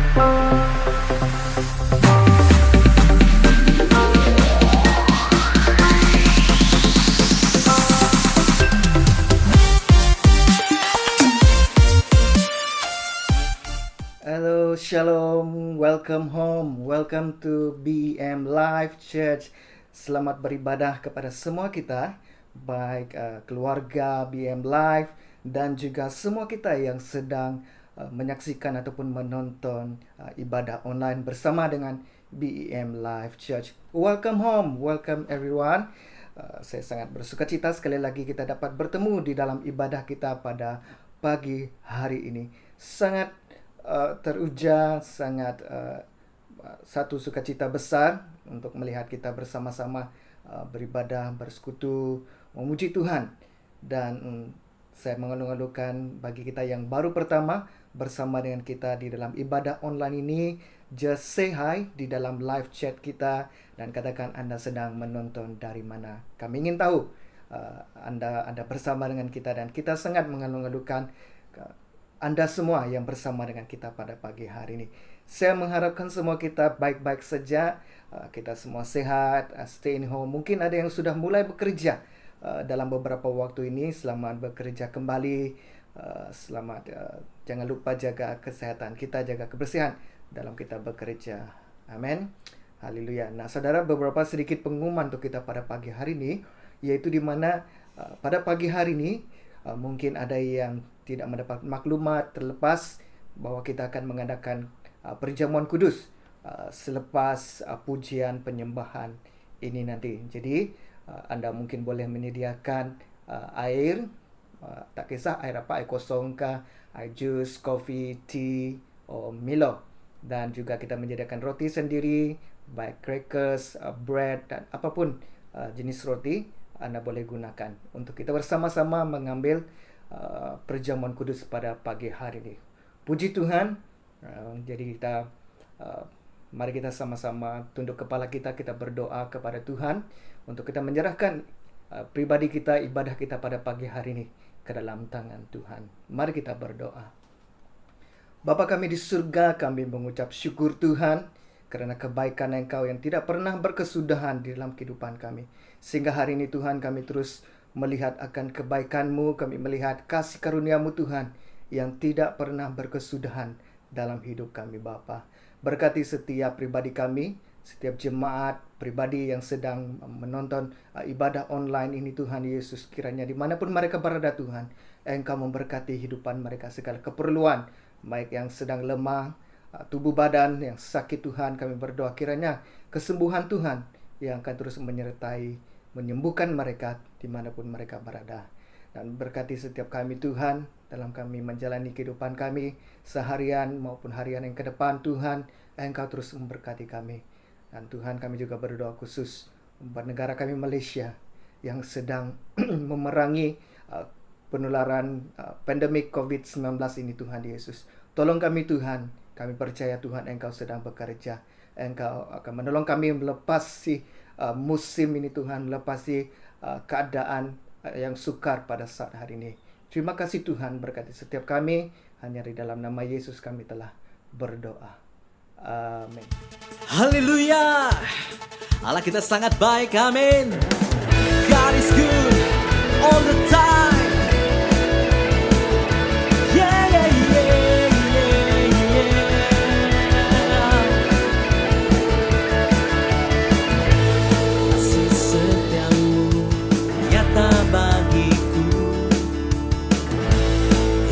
Halo, Shalom, welcome home, welcome to BM Live Church. Selamat beribadah kepada semua kita, baik keluarga BM Live dan juga semua kita yang sedang menyaksikan ataupun menonton ibadah online bersama dengan BM Live Church. Welcome home, welcome everyone. Saya sangat bersukacita sekali lagi kita dapat bertemu di dalam ibadah kita pada pagi hari ini. Sangat teruja, sangat satu sukacita besar untuk melihat kita bersama-sama beribadah, bersekutu, memuji Tuhan. Dan saya mengeluh-elukan bagi kita yang baru pertama bersama dengan kita di dalam ibadah online ini, just say hi di dalam live chat kita dan katakan Anda sedang menonton dari mana. Kami ingin tahu Anda bersama dengan kita, dan kita sangat mengeluh-elukan Anda semua yang bersama dengan kita pada pagi hari ini. Saya mengharapkan semua kita baik-baik saja, kita semua sehat, stay in home. Mungkin ada yang sudah mulai bekerja dalam beberapa waktu ini. Selamat bekerja kembali, selamat, jangan lupa jaga kesehatan kita, jaga kebersihan dalam kita bekerja. Amin. Haleluya. Nah, saudara, beberapa sedikit pengumuman untuk kita pada pagi hari ini, yaitu di mana pada pagi hari ini mungkin ada yang tidak mendapat maklumat terlepas bahwa kita akan mengadakan perjamuan kudus selepas pujian penyembahan ini nanti. Jadi Anda mungkin boleh menyediakan air, tak kisah air apa, air kosong kah, air jus, coffee, tea, atau Milo. Dan juga kita menyediakan roti sendiri, baik crackers, bread, dan apapun jenis roti Anda boleh gunakan untuk kita bersama-sama mengambil perjamuan kudus pada pagi hari ini. Puji Tuhan. Jadi kita mari kita sama-sama tunduk kepala kita berdoa kepada Tuhan untuk kita menyerahkan pribadi kita, ibadah kita pada pagi hari ini ke dalam tangan Tuhan. Mari kita berdoa. Bapa kami di surga, kami mengucap syukur Tuhan karena kebaikan Engkau yang tidak pernah berkesudahan di dalam kehidupan kami. Sehingga hari ini Tuhan, kami terus melihat akan kebaikan-Mu, kami melihat kasih karunia-Mu Tuhan yang tidak pernah berkesudahan dalam hidup kami Bapa. Berkati setiap pribadi kami, setiap jemaat pribadi yang sedang menonton ibadah online ini Tuhan Yesus. Kiranya dimanapun mereka berada Tuhan, Engkau memberkati hidupan mereka, segala keperluan, baik yang sedang lemah, tubuh badan yang sakit Tuhan, kami berdoa kiranya kesembuhan Tuhan yang akan terus menyertai, menyembuhkan mereka dimanapun mereka berada. Dan berkati setiap kami Tuhan dalam kami menjalani kehidupan kami seharian maupun harian yang ke depan Tuhan, Engkau terus memberkati kami. Dan Tuhan, kami juga berdoa khusus buat negara kami Malaysia yang sedang memerangi penularan pandemik COVID-19 ini Tuhan Yesus. Tolong kami Tuhan, kami percaya Tuhan Engkau sedang bekerja. Engkau akan menolong kami melepasi musim ini Tuhan, melepasi keadaan yang sukar pada saat hari ini. Terima kasih Tuhan, berkati setiap kami. Hanya di dalam nama Yesus kami telah berdoa. Amin. Haleluya. Allah kita sangat baik, amin. God is good all the time. Yeah, yeah, yeah, yeah, yeah. Kasih setiamu nyata bagiku,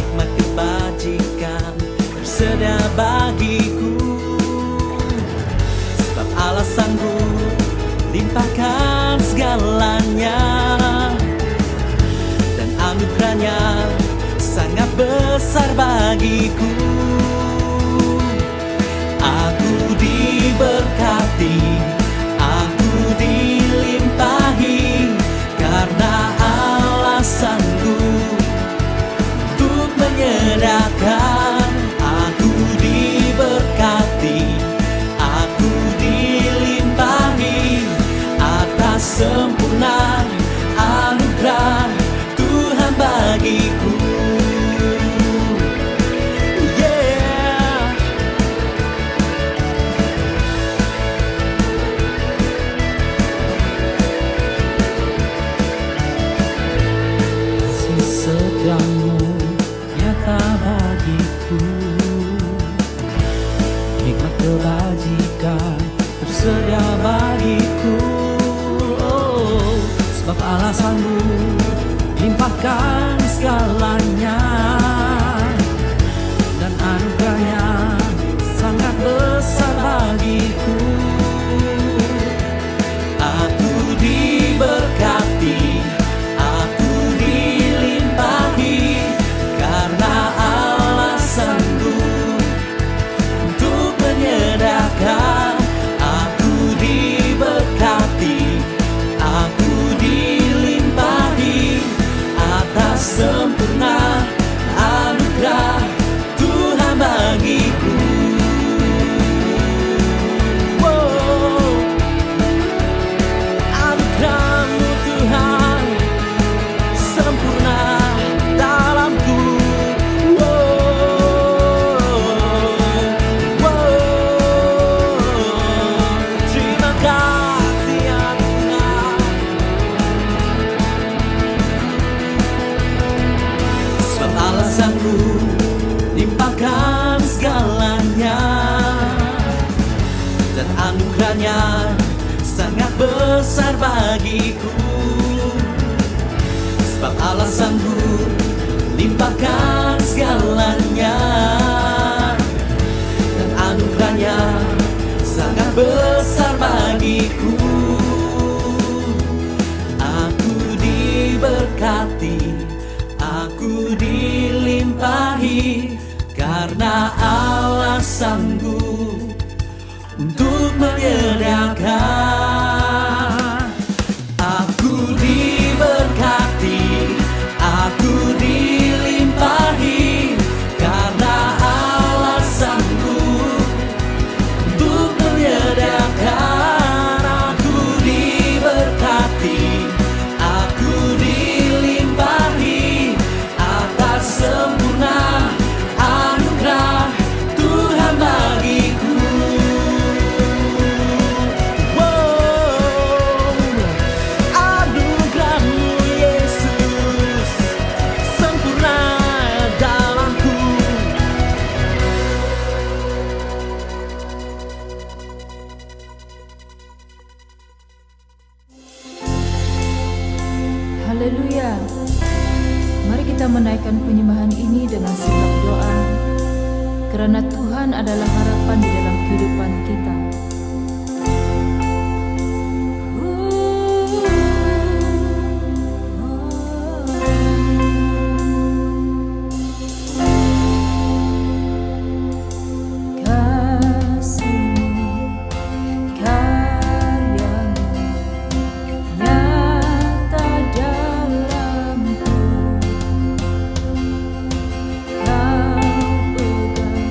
hikmat kebajikan tersedia bagiku. Sebab Allah sanggup limpahkan segalanya, dan anugerahnya sangat besar bagiku. Aku diberkati, aku dilimpahi, karena Allah sanggup untuk menyediakan. Aku diberkati, aku dilimpahi atas sempurna anugerah Tuhan bagiku. nikmat kebajikan tersedia bagiku. Oh, sebab Allah sanggup limpahkan segalanya, dan anugerahnya sangat besar bagiku. Aku diberkati, aku dilimpahi, karena Allah sanggup untuk menyediakan. Aku diberkati, aku dilimpahi atas sempurna anugerah Tuhan bagiku. Anugerah-Mu Tuhan sempurna dalamku. Terima kasih ya Tuhan. Sebab Allah sanggup limpahkan segalanya, dan anugerahnya sangat besar bagiku. Sebab Allah sanggup limpahkan segalanya, dan anugerahnya sangat besar bagiku. Aku diberkati, aku dilimpahi, karena Allah sanggup untuk menyediakan. Aku diberkati, aku dilimpahi, karena Allah sanggup untuk menyediakan. Aku diberkati, aku dilimpahi atas sempurna anugerah Tuhan bagiku. Anugerah-Mu Yesus sempurna dalamku. Haleluya. Mari kita menaikkan penyembahan ini dengan sikap doa, karena Tuhan adalah harapan di dalam kehidupan kita. Kasih-Mu, karya-Mu nyata dalamku. Kau pegang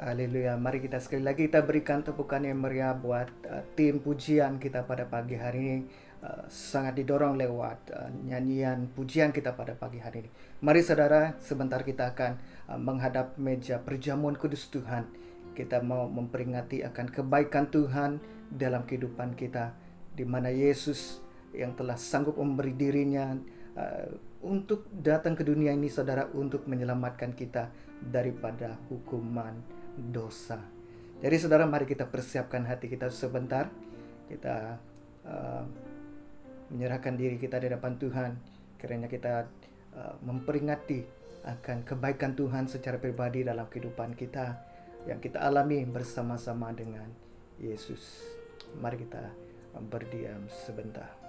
Haleluya. Mari kita sekali lagi kita berikan tepukan yang meriah buat tim pujian kita pada pagi hari ini. Sangat didorong lewat nyanyian pujian kita pada pagi hari ini. Mari saudara, sebentar kita akan menghadap meja perjamuan kudus Tuhan. Kita mau memperingati akan kebaikan Tuhan dalam kehidupan kita, di mana Yesus yang telah sanggup memberi dirinya untuk datang ke dunia ini, saudara, untuk menyelamatkan kita daripada hukuman dosa. Jadi saudara, mari kita persiapkan hati kita sebentar. Kita menyerahkan diri kita di depan Tuhan, kiranya kita memperingati akan kebaikan Tuhan secara pribadi dalam kehidupan kita yang kita alami bersama-sama dengan Yesus. Mari kita berdiam sebentar.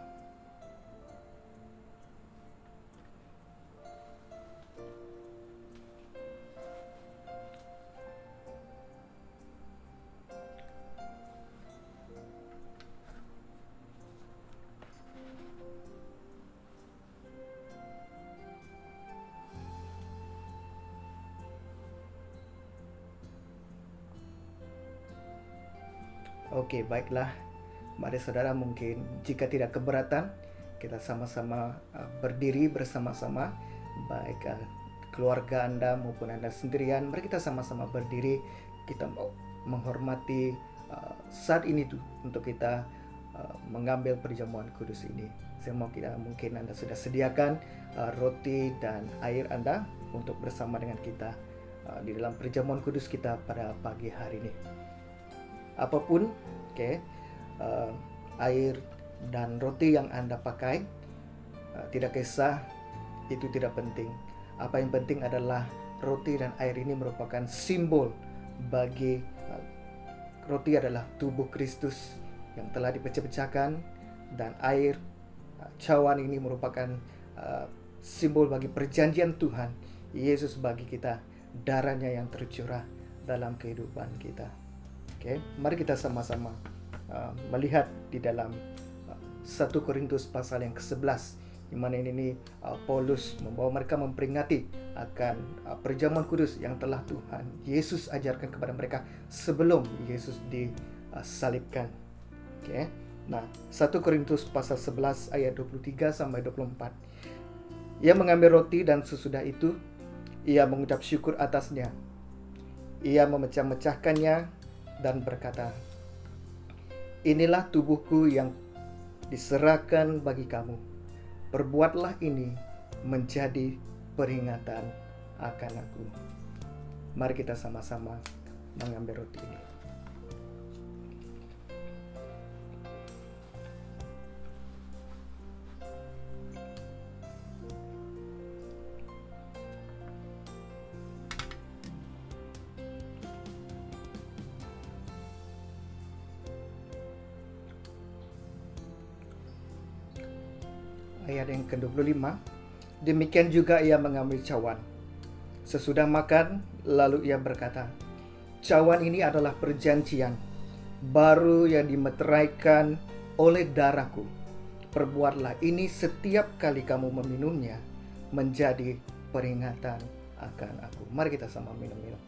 Oke, baiklah. Mari saudara, mungkin jika tidak keberatan, kita sama-sama berdiri bersama-sama. Baik keluarga Anda maupun Anda sendirian, mari kita sama-sama berdiri. Kita mau menghormati saat ini tuh untuk kita mengambil perjamuan kudus ini. Saya mau mungkin Anda sudah sediakan roti dan air Anda untuk bersama dengan kita di dalam perjamuan kudus kita pada pagi hari ini. Apapun, air dan roti yang Anda pakai, tidak kisah, itu tidak penting. Apa yang penting adalah roti dan air ini merupakan simbol bagi roti adalah tubuh Kristus yang telah dipecah-pecahkan, dan air cawan ini merupakan simbol bagi perjanjian Tuhan Yesus bagi kita, darahnya yang tercurah dalam kehidupan kita. Mari kita sama-sama melihat di dalam 1 Korintus pasal yang ke-11, di mana ini Paulus membawa mereka memperingati akan perjamuan kudus yang telah Tuhan Yesus ajarkan kepada mereka sebelum Yesus disalibkan. Nah, 1 Korintus pasal 11 ayat 23 sampai 24. Ia mengambil roti dan sesudah itu ia mengucap syukur atasnya. Ia memecah-mecahkannya dan berkata, "Inilah tubuhku yang diserahkan bagi kamu. Perbuatlah ini menjadi peringatan akan aku." Mari kita sama-sama mengambil roti ini. Ayat yang ke-25, demikian juga ia mengambil cawan. Sesudah makan, lalu ia berkata, "Cawan ini adalah perjanjian baru yang dimeteraikan oleh darahku. Perbuatlah ini setiap kali kamu meminumnya menjadi peringatan akan aku." Mari kita sama minum-minum.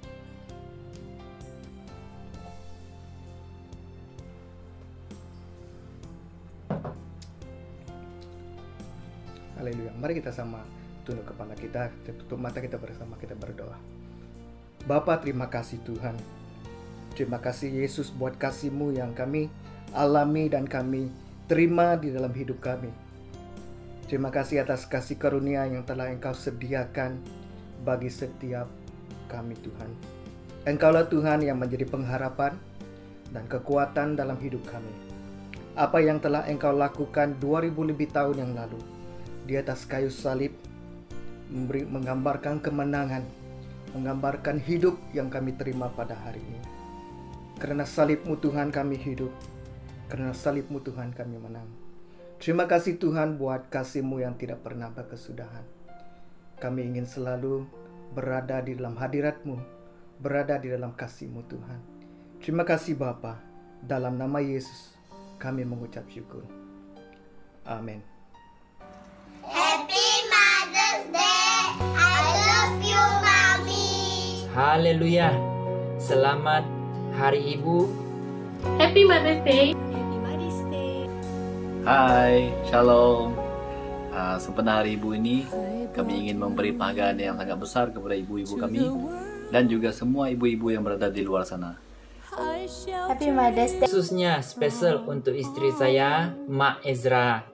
Haleluya. Mari kita sama tunduk kepala kita, tutup mata kita bersama, kita berdoa. Bapa, terima kasih Tuhan. Terima kasih Yesus buat kasih-Mu yang kami alami dan kami terima di dalam hidup kami. Terima kasih atas kasih karunia yang telah Engkau sediakan bagi setiap kami Tuhan. Engkaulah Tuhan yang menjadi pengharapan dan kekuatan dalam hidup kami. Apa yang telah Engkau lakukan 2000 lebih tahun yang lalu di atas kayu salib menggambarkan kemenangan, menggambarkan hidup yang kami terima pada hari ini. Karena salib-Mu Tuhan kami hidup, karena salib-Mu Tuhan kami menang. Terima kasih Tuhan buat kasih-Mu yang tidak pernah berkesudahan. Kami ingin selalu berada di dalam hadirat-Mu, berada di dalam kasih-Mu Tuhan. Terima kasih Bapa, dalam nama Yesus kami mengucap syukur. Amin. Happy Mother's Day. I love you, Mommy. Haleluya. Selamat Hari Ibu. Happy Mother's Day. Hai, Shalom. Sempena Hari Ibu ini, kami ingin memberi penghargaan yang sangat besar kepada ibu-ibu kami dan juga semua ibu-ibu yang berada di luar sana. Happy Mother's Day. Khususnya spesial untuk istri saya, Mak Ezra.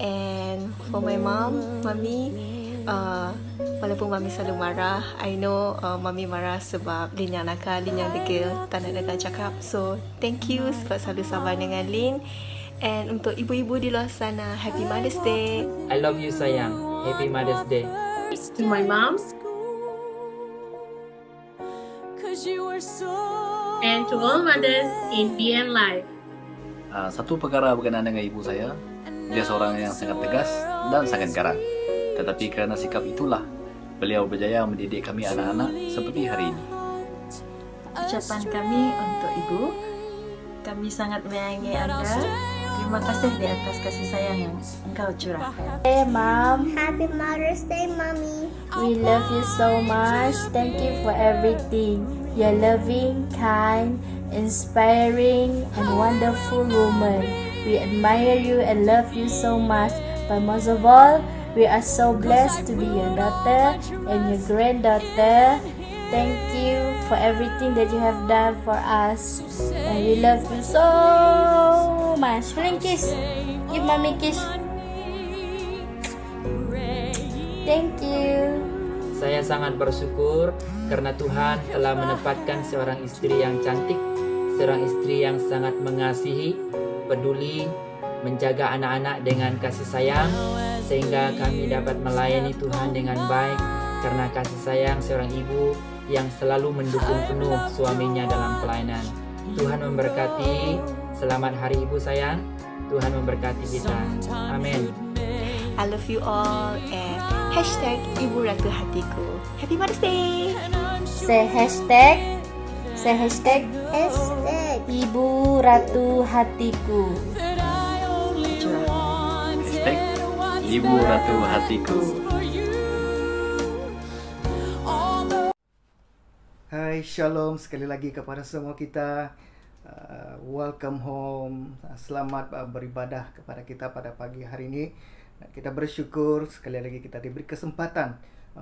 And for my mom, Mami, walaupun Mami selalu marah, I know Mami marah sebab Lin yang nakal, Lin yang degil, tak nak datang cakap. So, thank you sebab selalu sabar dengan Lin. And untuk ibu-ibu di luar sana, Happy Mother's Day. I love you sayang. Happy Mother's Day. To my mom and to all mothers in BM Live. Satu perkara berkenaan dengan ibu saya, dia seorang yang sangat tegas dan sangat garang. Tetapi kerana sikap itulah, beliau berjaya mendidik kami anak-anak seperti hari ini. Ucapan kami untuk ibu, kami sangat menyayangi Anda. Terima kasih di atas kasih sayang yang engkau curahkan. Hey Mom, happy Mother's Day, Mommy. We love you so much. Thank you for everything. You're loving, kind, inspiring, and wonderful woman. We admire you and love you so much. But most of all, we are so blessed to be your daughter and your granddaughter. Thank you for everything that you have done for us. And we love you so much. Fling kiss. Give mommy kiss. Thank you. Saya sangat bersyukur karena Tuhan telah menempatkan seorang istri yang cantik, seorang istri yang sangat mengasihi, peduli, menjaga anak-anak dengan kasih sayang, sehingga kami dapat melayani Tuhan dengan baik karena kasih sayang seorang ibu yang selalu mendukung penuh suaminya dalam pelayanan. Tuhan memberkati. Selamat Hari Ibu sayang. Tuhan memberkati kita. Amin. I love you all and hashtag Ibu Ratu Hatiku. Happy Mother's Day. Say hashtag. Say hashtag. Hashtag Ibu Ratu Hatiku. Hashtag Ibu Ratu Hatiku. Hai, Shalom sekali lagi kepada semua kita. Welcome home. Selamat beribadah kepada kita pada pagi hari ini. Kita bersyukur sekali lagi kita diberi kesempatan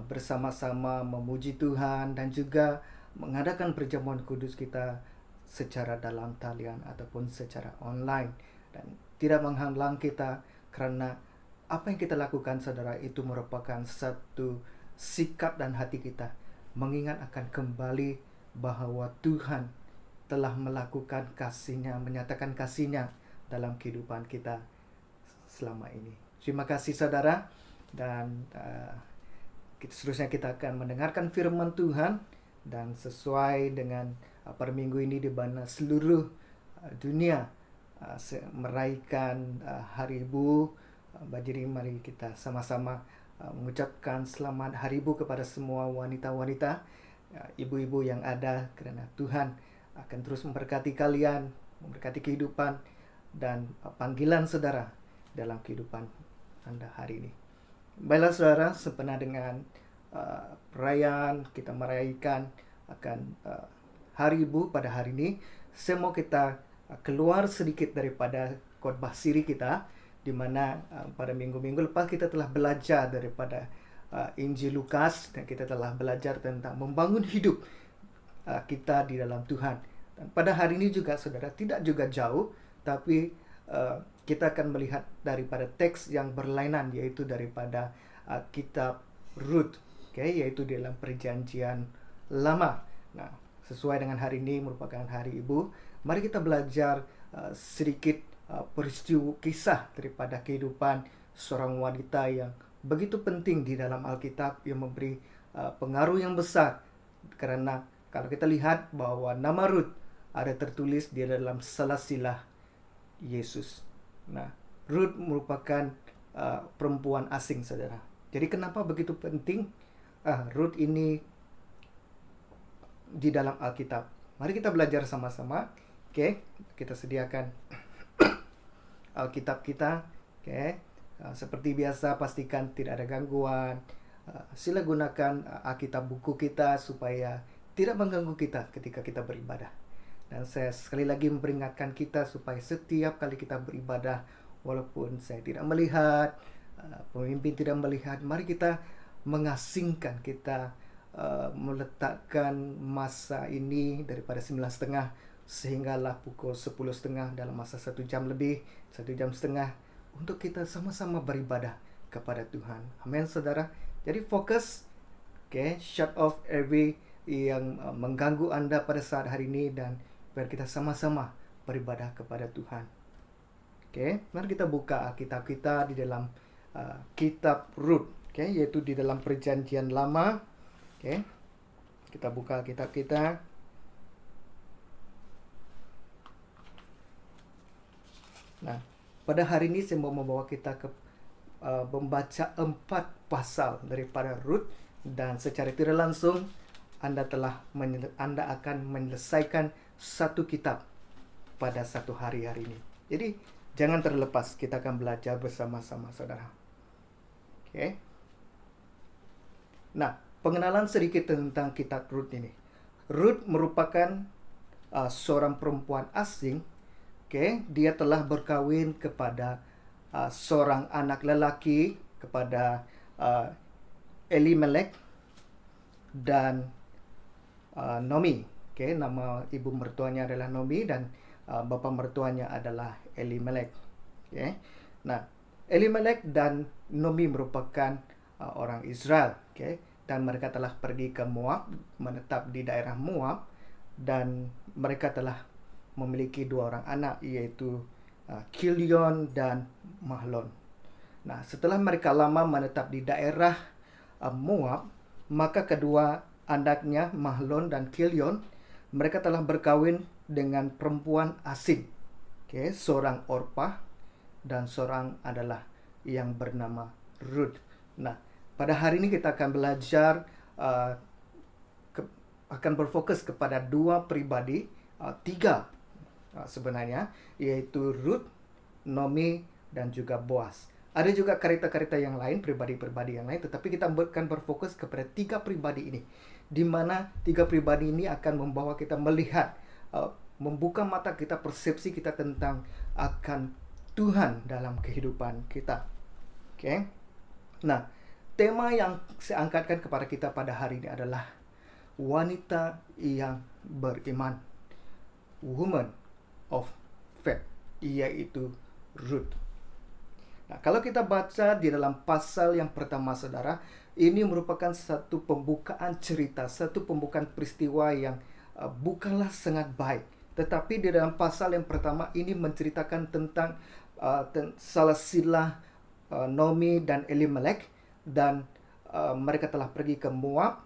bersama-sama memuji Tuhan dan juga mengadakan perjamuan kudus kita secara dalam talian ataupun secara online, dan tidak menghalang kita kerana apa yang kita lakukan saudara itu merupakan satu sikap dan hati kita mengingat akan kembali bahawa Tuhan telah melakukan kasih-Nya, menyatakan kasih-Nya dalam kehidupan kita selama ini. Terima kasih saudara, dan seterusnya kita akan mendengarkan firman Tuhan, dan sesuai dengan pada minggu ini di mana seluruh dunia meraihkan Hari Ibu, jadi mari kita sama-sama mengucapkan selamat Hari Ibu kepada semua wanita-wanita, ibu-ibu yang ada, kerana Tuhan akan terus memberkati kalian, memberkati kehidupan dan panggilan saudara dalam kehidupan Anda hari ini. Baiklah saudara, sempena dengan perayaan kita merayakan akan Hari Ibu pada hari ini, saya mau kita keluar sedikit daripada khotbah siri kita, di mana pada minggu-minggu lepas kita telah belajar daripada Injil Lukas, dan kita telah belajar tentang membangun hidup kita di dalam Tuhan. Dan pada hari ini juga saudara, tidak juga jauh, tapi kita akan melihat daripada teks yang berlainan, yaitu daripada kitab Rut, yaitu dalam perjanjian lama. Nah, sesuai dengan hari ini merupakan Hari Ibu, mari kita belajar sedikit peristiwa kisah daripada kehidupan seorang wanita yang begitu penting di dalam Alkitab, yang memberi pengaruh yang besar. Kerana kalau kita lihat bahwa nama Rut ada tertulis di dalam silsilah Yesus. Nah, Rut merupakan perempuan asing saudara. Jadi kenapa begitu penting Rut ini di dalam Alkitab? Mari kita belajar sama-sama. Kita sediakan Alkitab kita. Seperti biasa, pastikan tidak ada gangguan. Sila gunakan Alkitab buku kita supaya tidak mengganggu kita ketika kita beribadah. Dan saya sekali lagi memperingatkan kita supaya setiap kali kita beribadah, walaupun saya tidak melihat, pemimpin tidak melihat, mari kita mengasingkan, kita meletakkan masa ini daripada 9:30 sehinggalah pukul 10:30 dalam masa 1 jam lebih, 1 jam setengah untuk kita sama-sama beribadah kepada Tuhan. Amin, saudara. Jadi fokus, shut off every yang mengganggu Anda pada saat hari ini, dan biar kita sama-sama beribadah kepada Tuhan. Mari kita buka Alkitab kita di dalam kitab Rut, yaitu di dalam Perjanjian Lama. Kita buka Alkitab kita. Nah, pada hari ini saya mau membawa kita ke membaca 4 pasal daripada Rut, dan secara tidak langsung Anda akan menyelesaikan satu kitab pada satu hari ini. Jadi jangan terlepas, kita akan belajar bersama-sama, saudara. Nah, pengenalan sedikit tentang kitab Rut ini. Rut merupakan seorang perempuan asing. Dia telah berkawin kepada seorang anak lelaki, kepada Elimelek dan Nomi. Nama ibu mertuanya adalah Nomi dan bapa mertuanya adalah Elimelek. Nah, Elimelek dan Nomi merupakan orang Israel, dan mereka telah pergi ke Moab, menetap di daerah Moab, dan mereka telah memiliki 2 orang anak, yaitu Kilion dan Mahlon. Nah, setelah mereka lama menetap di daerah Moab, maka kedua anaknya Mahlon dan Kilion, mereka telah berkawin dengan perempuan asing. Seorang Orpah dan seorang adalah yang bernama Rut. Nah, pada hari ini kita akan belajar, akan berfokus kepada 2 pribadi, 3 sebenarnya, yaitu Rut, Nomi, dan juga Boaz. Ada juga cerita-cerita yang lain, pribadi-pribadi yang lain, tetapi kita akan berfokus kepada 3 pribadi ini, di mana 3 pribadi ini akan membawa kita melihat, membuka mata kita, persepsi kita tentang akan Tuhan dalam kehidupan kita. Nah, tema yang saya angkatkan kepada kita pada hari ini adalah wanita yang beriman, woman of faith, yaitu Rut. Nah, kalau kita baca di dalam pasal yang pertama, saudara, ini merupakan satu pembukaan cerita, satu pembukaan peristiwa yang bukanlah sangat baik. Tetapi di dalam pasal yang pertama ini menceritakan tentang salah silah Nomi dan Elimelek, dan mereka telah pergi ke Moab,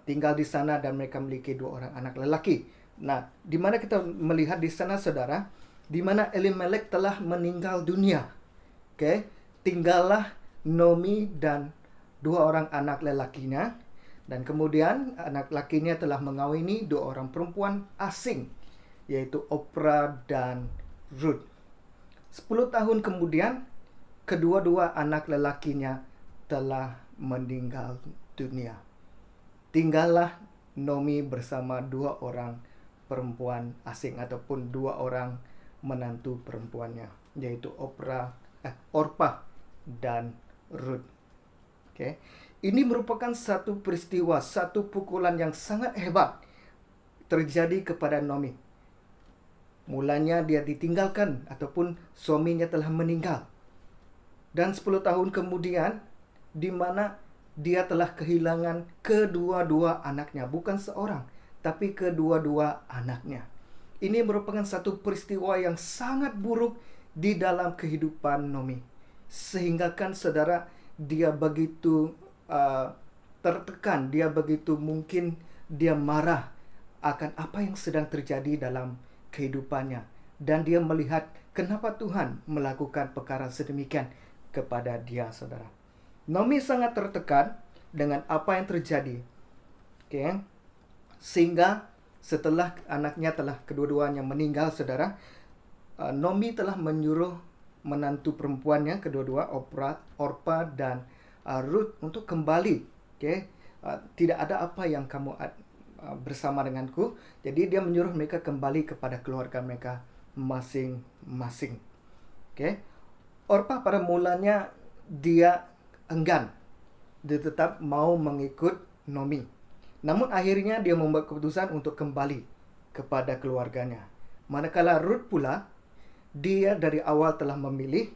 tinggal di sana, dan mereka memiliki 2 orang anak lelaki. Nah, di mana kita melihat di sana, saudara, di mana Elimelek telah meninggal dunia. Tinggallah Nomi dan 2 orang anak lelakinya, dan kemudian anak lakinya telah mengawini 2 orang perempuan asing, yaitu Oprah dan Rut. 10 tahun kemudian, kedua-dua anak lelakinya telah meninggal dunia. Tinggallah Nomi bersama 2 orang perempuan asing, ataupun 2 orang menantu perempuannya, yaitu Orpah dan Rut. Ini merupakan satu peristiwa, satu pukulan yang sangat hebat terjadi kepada Nomi. Mulanya dia ditinggalkan, ataupun suaminya telah meninggal. Dan 10 tahun kemudian, di mana dia telah kehilangan kedua-dua anaknya, bukan seorang, tapi kedua-dua anaknya. Ini merupakan satu peristiwa yang sangat buruk di dalam kehidupan Nomi, sehingga kan, saudara, dia begitu tertekan, dia begitu mungkin dia marah akan apa yang sedang terjadi dalam kehidupannya, dan dia melihat kenapa Tuhan melakukan perkara sedemikian kepada dia, saudara. Nomi sangat tertekan dengan apa yang terjadi, sehingga setelah anaknya telah kedua-duanya meninggal, saudara, Nomi telah menyuruh menantu perempuannya kedua-dua, Orpah dan Rut, untuk kembali. Tidak ada apa yang kamu bersama denganku. Jadi dia menyuruh mereka kembali kepada keluarga mereka masing-masing. Oke. Orpah pada mulanya dia enggan. Dia tetap mau mengikut Naomi. Namun akhirnya dia membuat keputusan untuk kembali kepada keluarganya. Manakala Ruth pula, dia dari awal telah memilih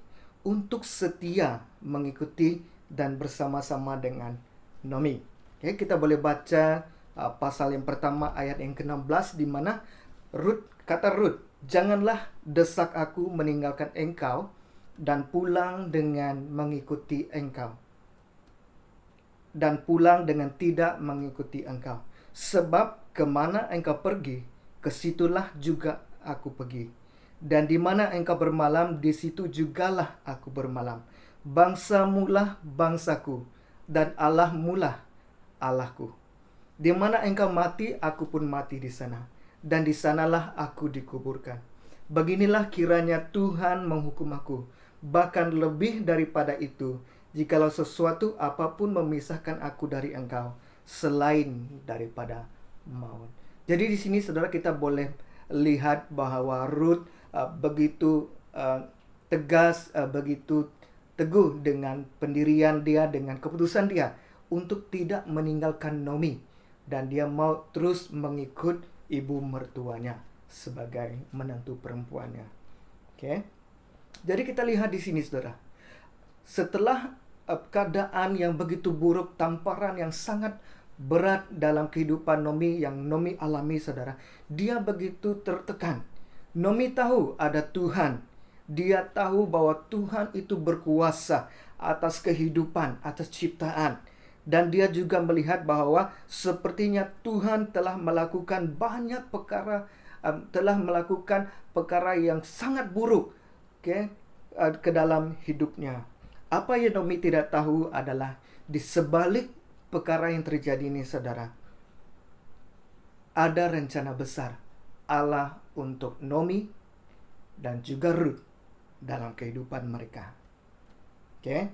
untuk setia mengikuti dan bersama-sama dengan Naomi. Oke, kita boleh baca pasal yang pertama ayat yang ke-16 di mana kata Ruth, "Janganlah desak aku meninggalkan engkau dan pulang dengan mengikuti engkau. Dan pulang dengan tidak mengikuti engkau. Sebab kemana engkau pergi, kesitulah juga aku pergi. Dan di mana engkau bermalam, di situ jugalah aku bermalam. Bangsamulah bangsaku, dan Allahmulah Allahku. Di mana engkau mati, aku pun mati di sana. Dan di sanalah aku dikuburkan. Beginilah kiranya Tuhan menghukum aku. Bahkan lebih daripada itu, jikalau sesuatu apapun memisahkan aku dari engkau, selain daripada maut." Jadi di sini saudara kita boleh lihat bahwa Ruth begitu tegas, begitu teguh dengan pendirian dia, dengan keputusan dia untuk tidak meninggalkan Naomi, dan dia mau terus mengikut ibu mertuanya sebagai menantu perempuannya. Oke. Jadi kita lihat di sini saudara, setelah keadaan yang begitu buruk, tamparan yang sangat berat dalam kehidupan Naomi yang Naomi alami saudara, dia begitu tertekan. Naomi tahu ada Tuhan. Dia tahu bahwa Tuhan itu berkuasa atas kehidupan, atas ciptaan. Dan dia juga melihat bahwa sepertinya Tuhan telah melakukan banyak perkara, telah melakukan perkara yang sangat buruk ke dalam hidupnya. Apa yang Naomi tidak tahu adalah di sebalik perkara yang terjadi ini saudara, ada rencana besar Allah untuk Naomi dan juga Ruth dalam kehidupan mereka. Oke.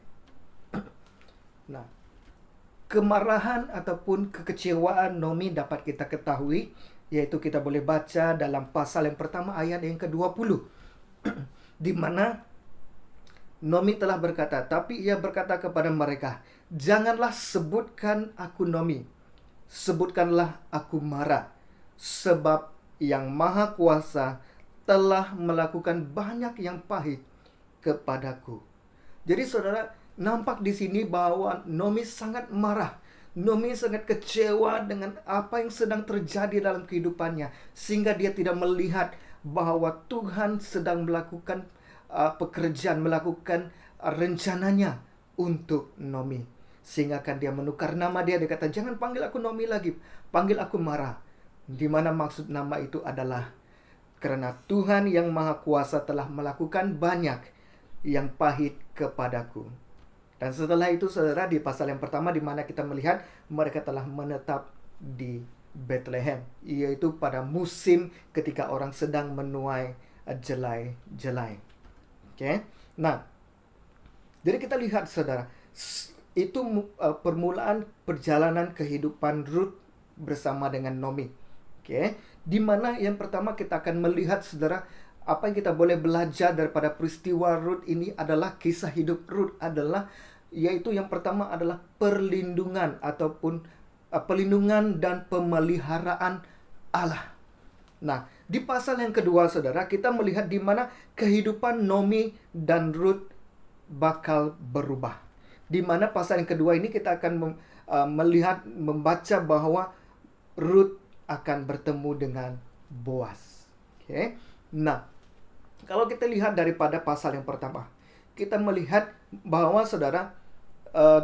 Nah, kemarahan ataupun kekecewaan Naomi dapat kita ketahui, yaitu kita boleh baca dalam pasal yang pertama ayat yang ke-20. Di mana Naomi telah berkata, tapi ia berkata kepada mereka, "Janganlah sebutkan aku Naomi, sebutkanlah aku Mara, sebab yang Maha Kuasa telah melakukan banyak yang pahit kepadaku." Jadi saudara, nampak di sini bahwa Naomi sangat marah. Naomi sangat kecewa dengan apa yang sedang terjadi dalam kehidupannya, sehingga dia tidak melihat bahwa Tuhan sedang melakukan pekerjaan, melakukan rencananya untuk Naomi. Sehingga kan dia menukar nama dia kata, "Jangan panggil aku Naomi lagi, panggil aku Mara." Di mana maksud nama itu adalah karena Tuhan yang Maha Kuasa telah melakukan banyak yang pahit kepadaku. Dan setelah itu saudara, di pasal yang pertama di mana kita melihat mereka telah menetap di Bethlehem, yaitu pada musim ketika orang sedang menuai jelai-jelai. Oke. Nah, jadi kita lihat saudara, itu permulaan perjalanan kehidupan Ruth bersama dengan Naomi. Oke. Di mana yang pertama kita akan melihat saudara, apa yang kita boleh belajar daripada peristiwa Ruth ini adalah kisah hidup Ruth adalah, yaitu yang pertama adalah perlindungan ataupun pelindungan dan pemeliharaan Allah. Nah, di pasal yang kedua saudara, kita melihat di mana kehidupan Naomi dan Ruth bakal berubah. Di mana pasal yang kedua ini kita akan membaca bahwa Ruth akan bertemu dengan Boaz. Oke. Nah, kalau kita lihat daripada pasal yang pertama, kita melihat bahwa saudara,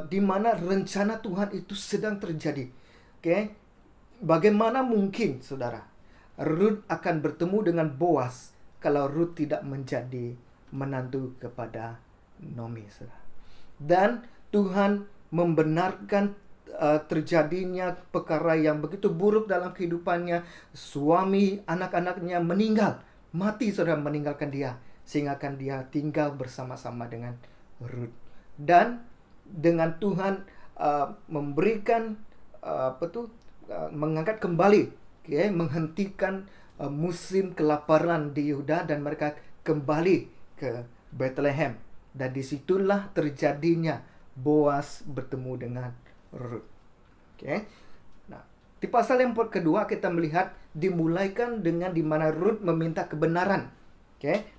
di mana rencana Tuhan itu sedang terjadi. Oke. Bagaimana mungkin saudara Ruth akan bertemu dengan Boaz kalau Ruth tidak menjadi menantu kepada Naomi, saudara. Dan Tuhan membenarkan terjadinya perkara yang begitu buruk dalam kehidupannya. Suami, anak-anaknya meninggal, mati saudara, meninggalkan dia, sehingga kan dia tinggal bersama-sama dengan Ruth. Dan dengan Tuhan memberikan mengangkat kembali, menghentikan musim kelaparan di Yehuda, dan mereka kembali ke Bethlehem. Dan disitulah terjadinya Boas bertemu dengan Rut. Nah, di pasal yang kedua kita melihat dimulaikan dengan di mana Rut meminta kebenaran.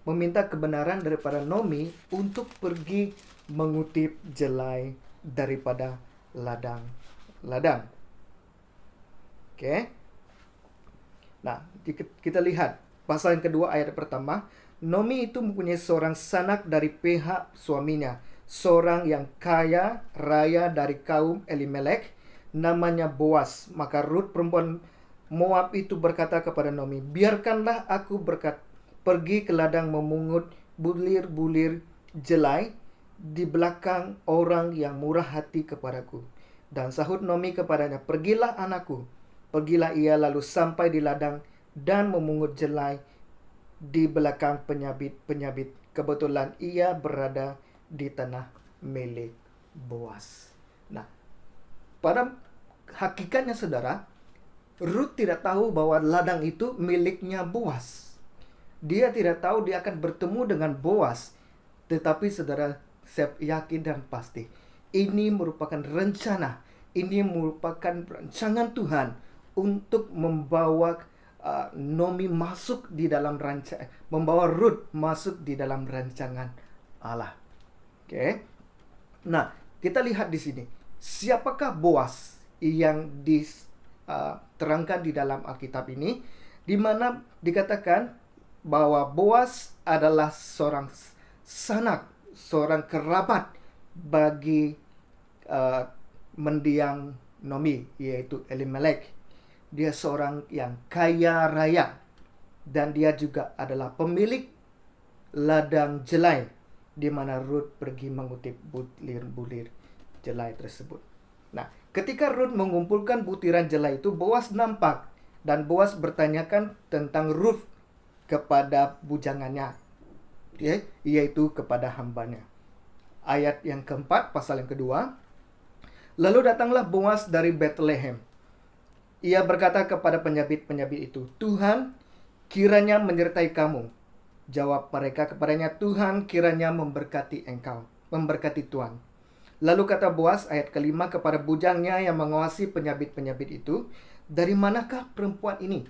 Meminta kebenaran daripada Naomi untuk pergi mengutip jelai daripada ladang. Nah, kita lihat pasal yang kedua ayat pertama. Naomi itu mempunyai seorang sanak dari pihak suaminya, seorang yang kaya raya dari kaum Elimelek, namanya Boas. Maka Rut perempuan Moab itu berkata kepada Naomi, biarkanlah aku pergi ke ladang memungut bulir-bulir jelai di belakang orang yang murah hati kepadaku. Dan sahut Naomi kepadanya, pergilah anakku. Pergilah ia lalu sampai di ladang dan memungut jelai di belakang penyabit. Kebetulan ia berada di tanah milik Boas. Nah, pada hakikatnya saudara, Rut tidak tahu bahwa ladang itu miliknya Boas. Dia tidak tahu dia akan bertemu dengan Boas. Tetapi saudara, saya yakin dan pasti ini merupakan rencana, ini merupakan rancangan Tuhan untuk membawa Naomi masuk di dalam membawa Rut masuk di dalam rancangan Allah. Nah, kita lihat di sini, siapakah Boas yang diterangkan di dalam Alkitab ini, di mana dikatakan bahwa Boas adalah seorang sanak, seorang kerabat bagi mendiang Naomi, yaitu Elimelek. Dia seorang yang kaya raya, dan dia juga adalah pemilik ladang jelai di mana Rut pergi mengutip bulir-bulir jelai tersebut. Nah, ketika Rut mengumpulkan butiran jelai itu, Boas nampak, dan Boas bertanyakan tentang Rut kepada bujangannya, yaitu kepada hambanya. Ayat yang keempat, pasal yang kedua. Lalu datanglah Boas dari Bethlehem. Ia berkata kepada penyabit-penyabit itu, Tuhan kiranya menyertai kamu. Jawab mereka kepadanya, Tuhan kiranya memberkati engkau, memberkati Tuhan. Lalu kata Boas, ayat kelima, kepada bujangnya yang mengawasi penyabit-penyabit itu, dari manakah perempuan ini?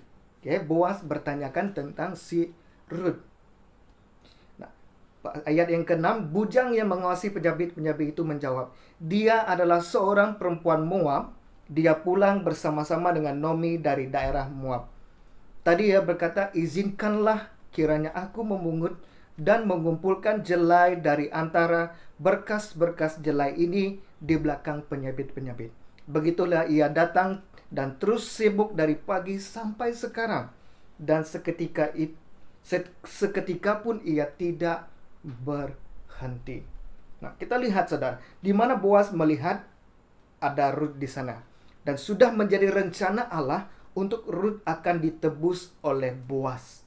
Boas bertanyakan tentang si Rut. Nah, ayat yang keenam, bujang yang mengawasi penyabit-penyabit itu menjawab, dia adalah seorang perempuan Moab. Dia pulang bersama-sama dengan Naomi dari daerah Moab. Tadi ia berkata, izinkanlah kiranya aku memungut dan mengumpulkan jelai dari antara berkas-berkas jelai ini di belakang penyabit-penyabit. Begitulah ia datang dan terus sibuk dari pagi sampai sekarang. Dan seketika pun ia tidak berhenti. Nah, kita lihat saudara, di mana Boas melihat ada Rut di sana. Dan sudah menjadi rencana Allah untuk Rut akan ditebus oleh Boas.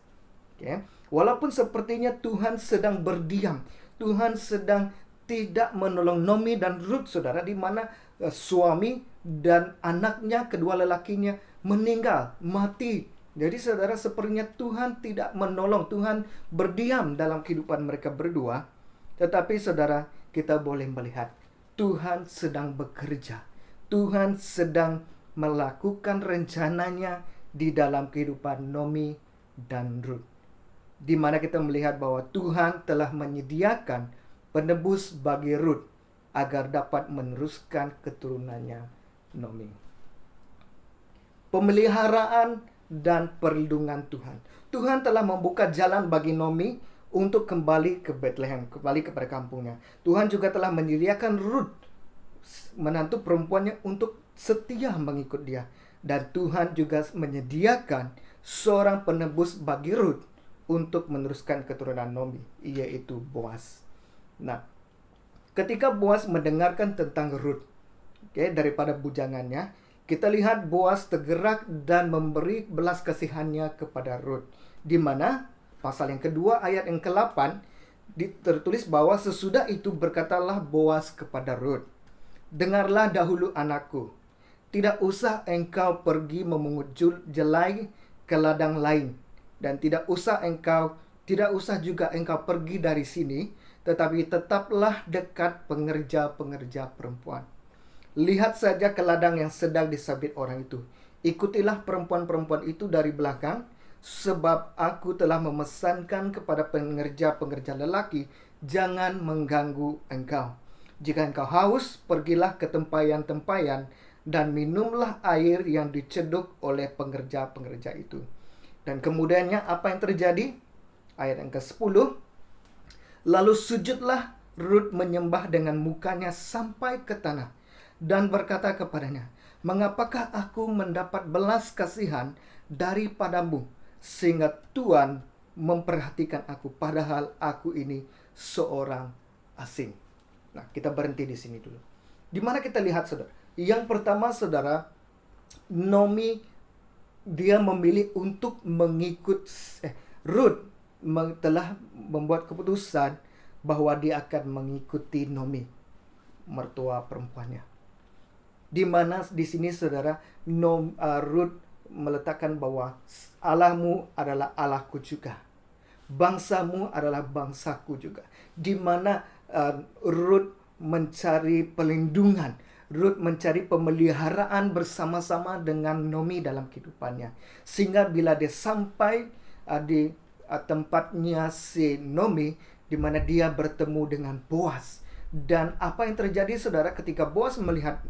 Walaupun sepertinya Tuhan sedang berdiam, Tuhan sedang tidak menolong Naomi dan Rut, saudara, di mana suami dan anaknya, kedua lelakinya meninggal, mati. Jadi saudara, sepertinya Tuhan tidak menolong, Tuhan berdiam dalam kehidupan mereka berdua. Tetapi saudara, kita boleh melihat Tuhan sedang bekerja. Tuhan sedang melakukan rencananya di dalam kehidupan Naomi dan Rut. Di mana kita melihat bahwa Tuhan telah menyediakan penebus bagi Rut agar dapat meneruskan keturunannya Naomi. Pemeliharaan dan perlindungan Tuhan. Tuhan telah membuka jalan bagi Naomi untuk kembali ke Bethlehem, kembali kepada kampungnya. Tuhan juga telah menyediakan Rut, menantu perempuannya, untuk setia mengikut dia. Dan Tuhan juga menyediakan seorang penebus bagi Rut untuk meneruskan keturunan Naomi, yaitu Boas. Nah, ketika Boas mendengarkan tentang Rut, daripada bujangannya, kita lihat Boas tergerak dan memberi belas kasihannya kepada Rut. Di mana pasal yang kedua ayat yang ke-8 tertulis bahwa sesudah itu berkatalah Boas kepada Rut, dengarlah dahulu anakku, tidak usah engkau pergi memungut jelai ke ladang lain, dan tidak usah juga engkau pergi dari sini, tetapi tetaplah dekat pengerja-pengerja perempuan. Lihat saja ke ladang yang sedang disabit orang itu. Ikutilah perempuan-perempuan itu dari belakang, sebab aku telah memesankan kepada pengerja-pengerja lelaki, jangan mengganggu engkau. Jika engkau haus, pergilah ke tempayan-tempayan dan minumlah air yang diceduk oleh pengerja-pengerja itu. Dan kemudiannya apa yang terjadi? Ayat yang ke-10. Lalu sujudlah Rut menyembah dengan mukanya sampai ke tanah dan berkata kepadanya, mengapakah aku mendapat belas kasihan daripadamu, sehingga Tuhan memperhatikan aku, padahal aku ini seorang asing. Nah, kita berhenti di sini dulu. Di mana kita lihat, saudara? Yang pertama, saudara, Naomi dia memilih untuk Rut telah membuat keputusan bahwa dia akan mengikuti Naomi, mertua perempuannya. Di mana di sini, saudara, Rut meletakkan bahwa Allahmu adalah Allahku juga, bangsamu adalah bangsaku juga. Di mana Rut mencari pelindungan, Rut mencari pemeliharaan bersama-sama dengan Naomi dalam kehidupannya. Sehingga bila dia sampai di tempatnya si Naomi, di mana dia bertemu dengan Boaz. Dan apa yang terjadi, saudara, ketika Boaz melihat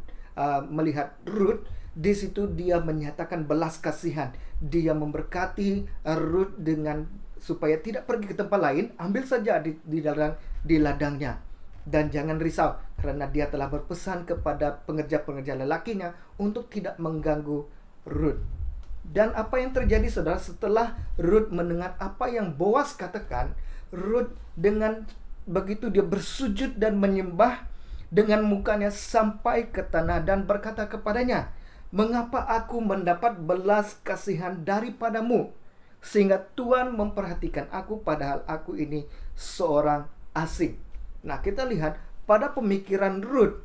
Rut, di situ dia menyatakan belas kasihan. Dia memberkati Rut dengan supaya tidak pergi ke tempat lain, ambil saja di ladangnya. Dan jangan risau, karena dia telah berpesan kepada pengerja-pengerja lelakinya untuk tidak mengganggu Rut. Dan apa yang terjadi, saudara, setelah Rut mendengar apa yang Boaz katakan, Rut dengan begitu dia bersujud dan menyembah dengan mukanya sampai ke tanah dan berkata kepadanya, mengapa aku mendapat belas kasihan daripadamu, sehingga Tuhan memperhatikan aku, padahal aku ini seorang asing. Nah, kita lihat pada pemikiran Rut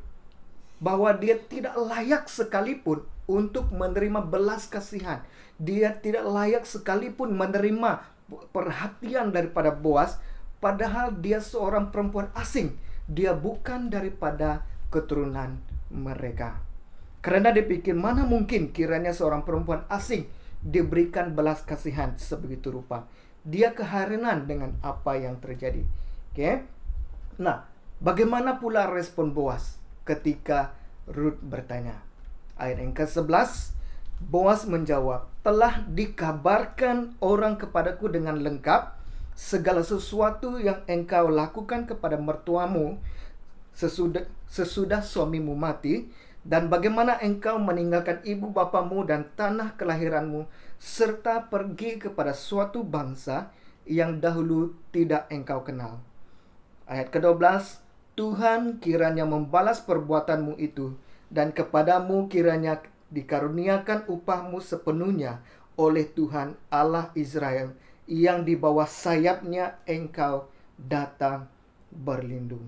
bahwa dia tidak layak sekalipun untuk menerima belas kasihan. Dia tidak layak sekalipun menerima perhatian daripada Boaz, padahal dia seorang perempuan asing. Dia bukan daripada keturunan mereka. Karena dia pikir, mana mungkin kiranya seorang perempuan asing diberikan belas kasihan sebegitu rupa. Dia keheranan dengan apa yang terjadi. Oke? Nah, bagaimana pula respon Boaz ketika Rut bertanya? Ayat yang ke-11, Boaz menjawab, telah dikabarkan orang kepadaku dengan lengkap segala sesuatu yang engkau lakukan kepada mertuamu sesudah suamimu mati, dan bagaimana engkau meninggalkan ibu bapamu dan tanah kelahiranmu, serta pergi kepada suatu bangsa yang dahulu tidak engkau kenal. Ayat ke-12, Tuhan kiranya membalas perbuatanmu itu, dan kepadamu kiranya dikaruniakan upahmu sepenuhnya oleh Tuhan Allah Israel, yang di bawah sayapnya engkau datang berlindung.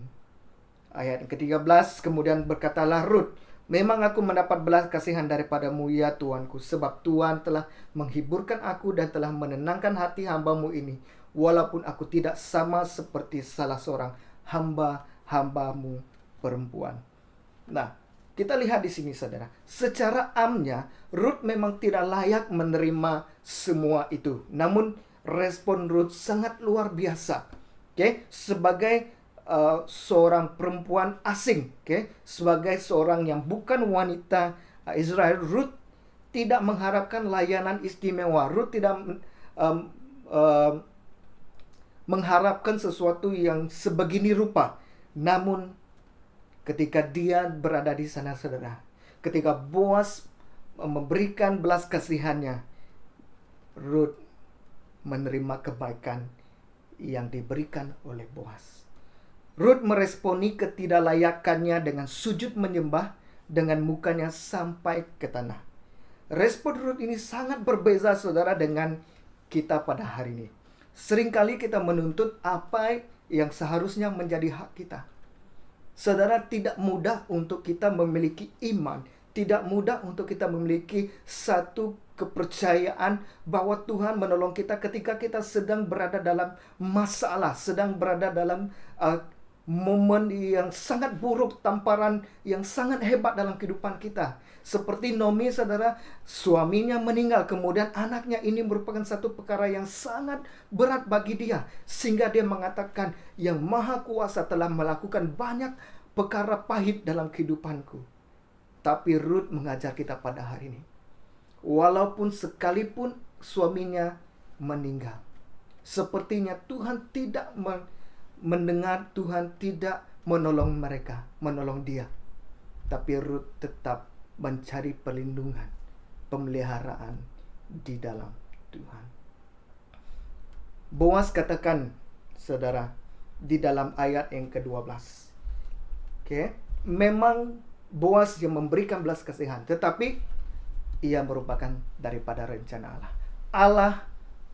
Ayat ke-13, kemudian berkatalah Rut, memang aku mendapat belas kasihan daripadamu, ya Tuanku, sebab Tuhan telah menghiburkan aku dan telah menenangkan hati hambamu ini, walaupun aku tidak sama seperti salah seorang hamba-hambamu perempuan. Nah, kita lihat di sini, saudara, secara amnya Rut memang tidak layak menerima semua itu. Namun respon Rut sangat luar biasa. Sebagai seorang perempuan asing, sebagai seorang yang bukan wanita Israel, Rut tidak mengharapkan layanan istimewa. Rut tidak mengharapkan sesuatu yang sebegini rupa. Namun ketika dia berada di sana, saudara, ketika Boaz memberikan belas kasihannya, Rut menerima kebaikan yang diberikan oleh Boaz. Rut meresponi ketidaklayakannya dengan sujud menyembah dengan mukanya sampai ke tanah. Respon Rut ini sangat berbeza, saudara, dengan kita pada hari ini. Seringkali kita menuntut apa yang seharusnya menjadi hak kita. Saudara, tidak mudah untuk kita memiliki iman Tidak mudah untuk kita memiliki satu kepercayaan bahwa Tuhan menolong kita ketika kita sedang berada dalam masalah, sedang berada dalam momen yang sangat buruk, tamparan yang sangat hebat dalam kehidupan kita. Seperti Naomi, saudara, suaminya meninggal, kemudian anaknya. Ini merupakan satu perkara yang sangat berat bagi dia, sehingga dia mengatakan, Yang Maha Kuasa telah melakukan banyak perkara pahit dalam kehidupanku. Tapi Rut mengajar kita pada hari ini, walaupun sekalipun suaminya meninggal, sepertinya Tuhan tidak mendengar, Tuhan tidak menolong mereka, menolong dia. Tapi Rut tetap mencari perlindungan, pemeliharaan di dalam Tuhan. Boaz katakan, saudara, di dalam ayat yang ke-12. Memang Boaz yang memberikan belas kasihan, tetapi ia merupakan daripada rencana Allah. Allah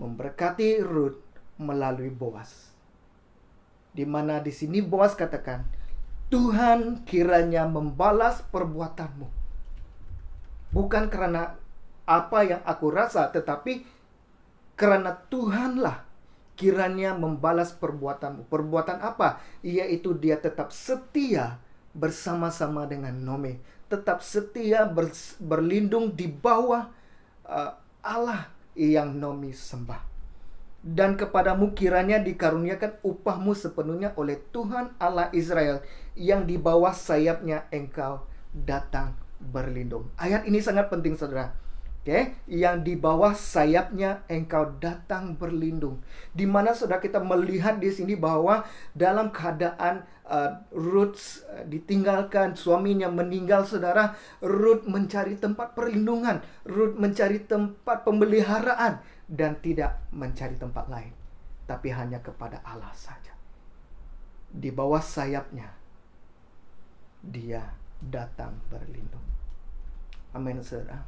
memberkati Rut melalui Boaz. Di mana di sini Boaz katakan, Tuhan kiranya membalas perbuatanmu. Bukan karena apa yang aku rasa, tetapi karena Tuhanlah kiranya membalas perbuatanmu. Perbuatan apa? Yaitu dia tetap setia bersama-sama dengan Naomi, tetap setia berlindung di bawah Allah yang Naomi sembah. Dan kepadamu kiranya dikaruniakan upahmu sepenuhnya oleh Tuhan Allah Israel, yang di bawah sayapnya engkau datang berlindung. Ayat ini sangat penting, saudara. Yang di bawah sayapnya engkau datang berlindung. Di mana saudara kita melihat di sini bahwa dalam keadaan Ruth ditinggalkan, suaminya meninggal, saudara, Ruth mencari tempat perlindungan, Ruth mencari tempat pemeliharaan, dan tidak mencari tempat lain, tapi hanya kepada Allah saja. Di bawah sayapnya dia datang berlindung. Amin, saudara.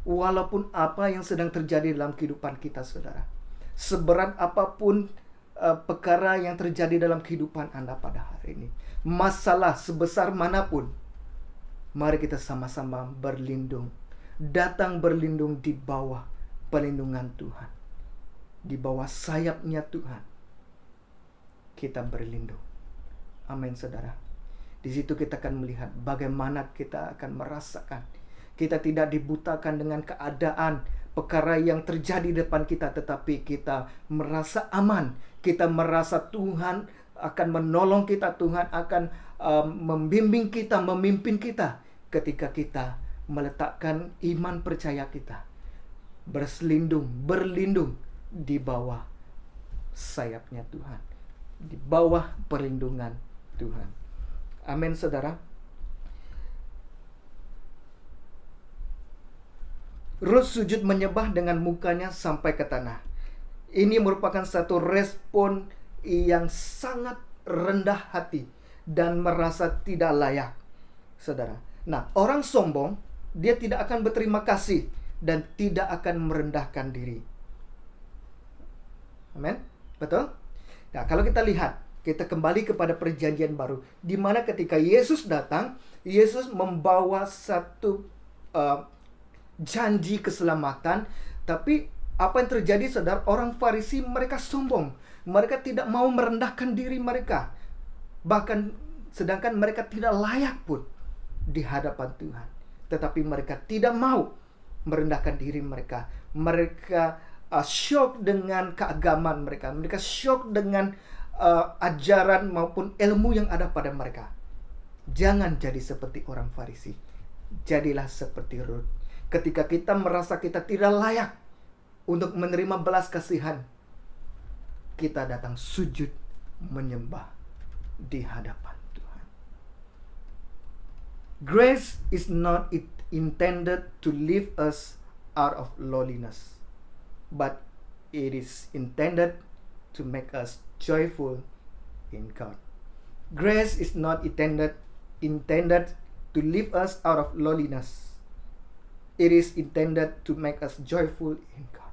Walaupun apa yang sedang terjadi dalam kehidupan kita, saudara, seberat apapun perkara yang terjadi dalam kehidupan Anda pada hari ini, masalah sebesar manapun, mari kita sama-sama berlindung, datang berlindung di bawah perlindungan Tuhan, di bawah sayapnya Tuhan kita berlindung. Amin, saudara. Di situ kita akan melihat bagaimana kita akan merasakan kita tidak dibutakan dengan keadaan perkara yang terjadi di depan kita, tetapi kita merasa aman. Kita merasa Tuhan akan menolong kita, Tuhan akan membimbing kita, memimpin kita ketika kita meletakkan iman percaya kita, berlindung di bawah sayapnya Tuhan, di bawah perlindungan Tuhan. Amin, saudara. Ruth sujud menyembah dengan mukanya sampai ke tanah. Ini merupakan satu respon yang sangat rendah hati dan merasa tidak layak, saudara. Nah, orang sombong, dia tidak akan berterima kasih dan tidak akan merendahkan diri. Amin? Betul? Nah, kalau kita lihat, kita kembali kepada perjanjian baru, di mana ketika Yesus datang, Yesus membawa satu janji keselamatan. Tapi apa yang terjadi, saudara? Orang Farisi mereka sombong, mereka tidak mau merendahkan diri mereka, bahkan sedangkan mereka tidak layak pun di hadapan Tuhan. Tetapi mereka tidak mau merendahkan diri mereka. Mereka syok dengan keagamaan mereka. Mereka syok dengan ajaran maupun ilmu yang ada pada mereka. Jangan jadi seperti orang Farisi. Jadilah seperti Ruth. Ketika kita merasa kita tidak layak untuk menerima belas kasihan, kita datang sujud menyembah di hadapan Tuhan. Grace is not intended to lift us out of lowliness, but it is intended to make us joyful in God. Grace is not intended to lift us out of lowliness. It is intended to make us joyful in God.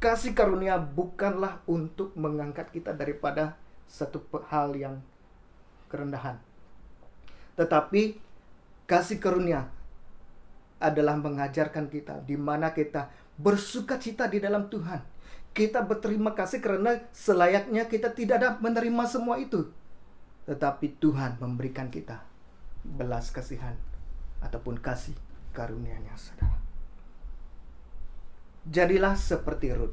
Kasih karunia bukanlah untuk mengangkat kita daripada satu hal yang kerendahan, tetapi Kasih karunia adalah mengajarkan kita di mana kita bersuka cita di dalam Tuhan. Kita berterima kasih karena selayaknya kita tidak dapat menerima semua itu. Tetapi Tuhan memberikan kita belas kasihan ataupun kasih karunia-Nya, saudara. Jadilah seperti Rut.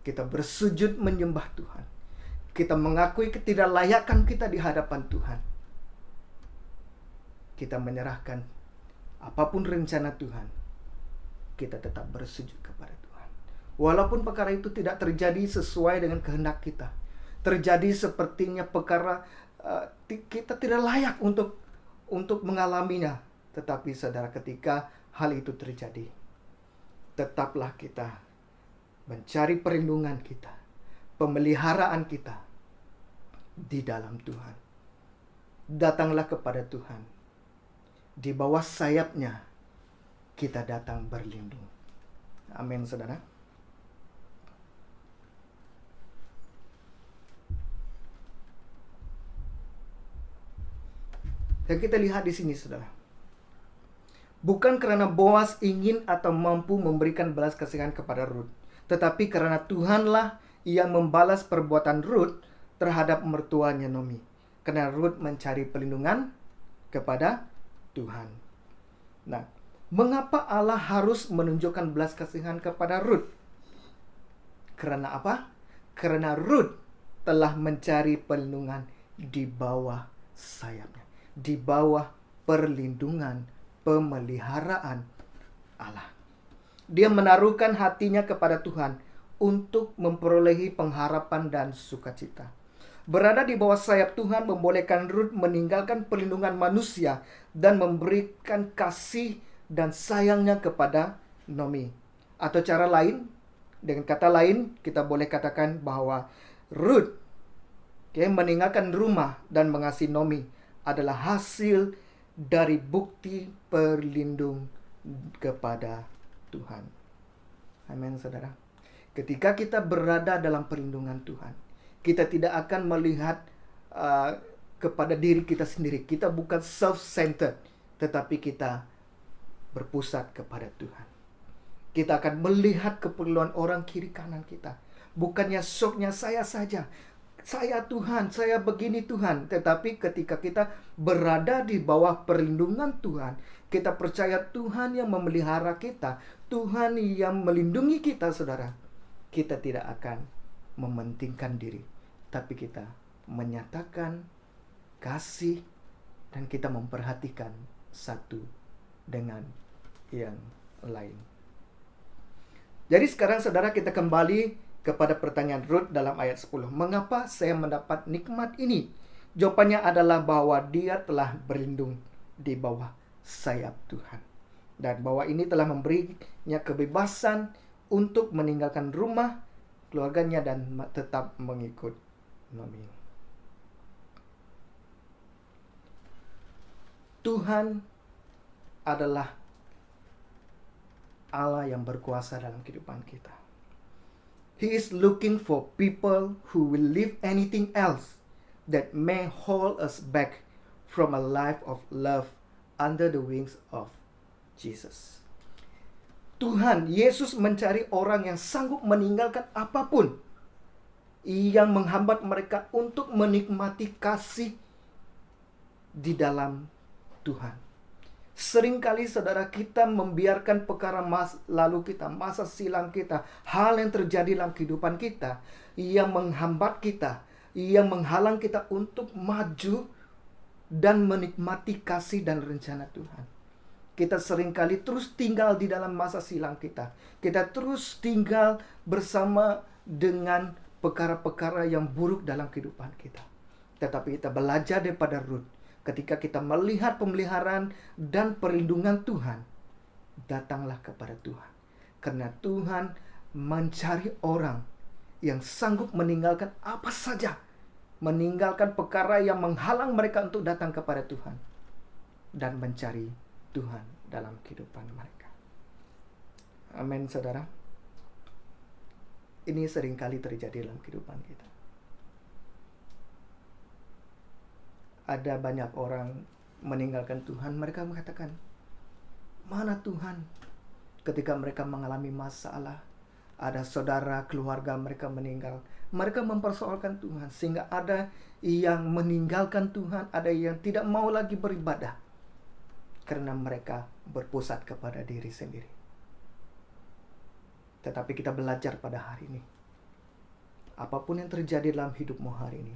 Kita bersujud menyembah Tuhan. Kita mengakui ketidaklayakan kita di hadapan Tuhan. Kita menyerahkan apapun rencana Tuhan. Kita tetap bersujud kepada Tuhan. Walaupun perkara itu tidak terjadi sesuai dengan kehendak kita. Terjadi sepertinya perkara kita tidak layak untuk mengalaminya. Tetapi saudara, ketika hal itu terjadi, tetaplah kita mencari perlindungan kita, pemeliharaan kita di dalam Tuhan. Datanglah kepada Tuhan. Di bawah sayapnya kita datang berlindung. Amin, saudara. Dan kita lihat di sini, saudara. Bukan karena Boas ingin atau mampu memberikan belas kasihan kepada Rut, tetapi karena Tuhanlah yang membalas perbuatan Rut terhadap mertuanya Naomi. Karena Rut mencari perlindungan kepada Tuhan. Nah, mengapa Allah harus menunjukkan belas kasihan kepada Rut? Karena apa? Karena Rut telah mencari perlindungan di bawah sayapnya, di bawah perlindungan, pemeliharaan Allah. Dia menaruhkan hatinya kepada Tuhan untuk memperolehi pengharapan dan sukacita. Berada di bawah sayap Tuhan membolehkan Rut meninggalkan perlindungan manusia dan memberikan kasih dan sayangnya kepada Naomi. Atau cara lain, dengan kata lain, kita boleh katakan bahwa Rut meninggalkan rumah dan mengasihi Naomi adalah hasil dari bukti perlindung kepada Tuhan. Amin, saudara. Ketika kita berada dalam perlindungan Tuhan, kita tidak akan melihat kepada diri kita sendiri. Kita bukan self-centered, tetapi kita berpusat kepada Tuhan. Kita akan melihat keperluan orang kiri kanan kita. Bukannya soknya saya saja. Saya Tuhan, saya begini Tuhan. Tetapi ketika kita berada di bawah perlindungan Tuhan, kita percaya Tuhan yang memelihara kita, Tuhan yang melindungi kita, saudara. Kita tidak akan mementingkan diri, tapi kita menyatakan kasih dan kita memperhatikan satu dengan yang lain. Jadi sekarang saudara, kita kembali kepada pertanyaan Rut dalam ayat 10. Mengapa saya mendapat nikmat ini? Jawabannya adalah bahwa dia telah berlindung di bawah sayap Tuhan. Dan bahwa ini telah memberinya kebebasan untuk meninggalkan rumah, keluarganya, dan tetap mengikut Naomi. Tuhan adalah Allah yang berkuasa dalam kehidupan kita. He is looking for people who will leave anything else that may hold us back from a life of love under the wings of Jesus. Tuhan Yesus mencari orang yang sanggup meninggalkan apapun yang menghambat mereka untuk menikmati kasih di dalam Tuhan. Seringkali saudara, kita membiarkan perkara lalu kita, masa silam kita, hal yang terjadi dalam kehidupan kita yang menghambat kita, yang menghalang kita untuk maju dan menikmati kasih dan rencana Tuhan. Kita seringkali terus tinggal di dalam masa silam kita. Kita terus tinggal bersama dengan perkara-perkara yang buruk dalam kehidupan kita. Tetapi kita belajar daripada Rut. Ketika kita melihat pemeliharaan dan perlindungan Tuhan, datanglah kepada Tuhan. Karena Tuhan mencari orang yang sanggup meninggalkan apa saja. Meninggalkan perkara yang menghalang mereka untuk datang kepada Tuhan. Dan mencari Tuhan dalam kehidupan mereka. Amin, saudara. Ini seringkali terjadi dalam kehidupan kita. Ada banyak orang meninggalkan Tuhan, mereka mengatakan, mana Tuhan? Ketika mereka mengalami masalah, ada saudara, keluarga mereka meninggal, mereka mempersoalkan Tuhan, sehingga ada yang meninggalkan Tuhan, ada yang tidak mau lagi beribadah karena mereka berpusat kepada diri sendiri. Tetapi kita belajar pada hari ini, apapun yang terjadi dalam hidupmu hari ini,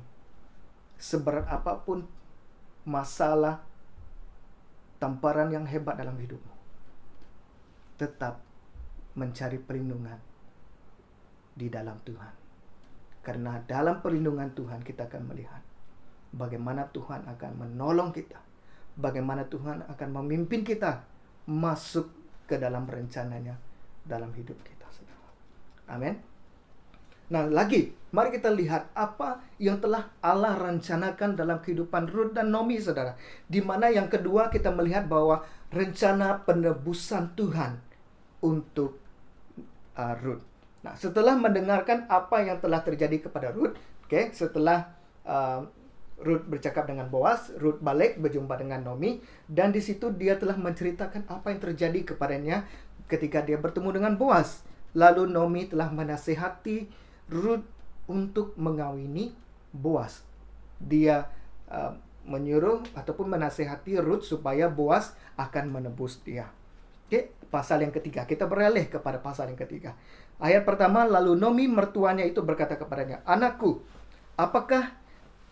seberat apapun masalah, tamparan yang hebat dalam hidupmu, tetap mencari perlindungan di dalam Tuhan. Karena dalam perlindungan Tuhan kita akan melihat bagaimana Tuhan akan menolong kita, bagaimana Tuhan akan memimpin kita masuk ke dalam rencananya dalam hidup kita. Amin. Nah, lagi, mari kita lihat apa yang telah Allah rencanakan dalam kehidupan Ruth dan Naomi, saudara. Di mana yang kedua kita melihat bahwa rencana penebusan Tuhan untuk Ruth. Nah, setelah mendengarkan apa yang telah terjadi kepada Ruth, setelah Ruth bercakap dengan Boaz, Ruth balik berjumpa dengan Naomi, dan di situ dia telah menceritakan apa yang terjadi kepadanya ketika dia bertemu dengan Boaz. Lalu Naomi telah menasihati Ruth untuk mengawini Boaz. Dia menyuruh ataupun menasihati Ruth supaya Boaz akan menebus dia. Pasal yang ketiga, kita beralih kepada pasal yang ketiga. Ayat pertama, lalu Naomi mertuanya itu berkata kepadanya, "Anakku, apakah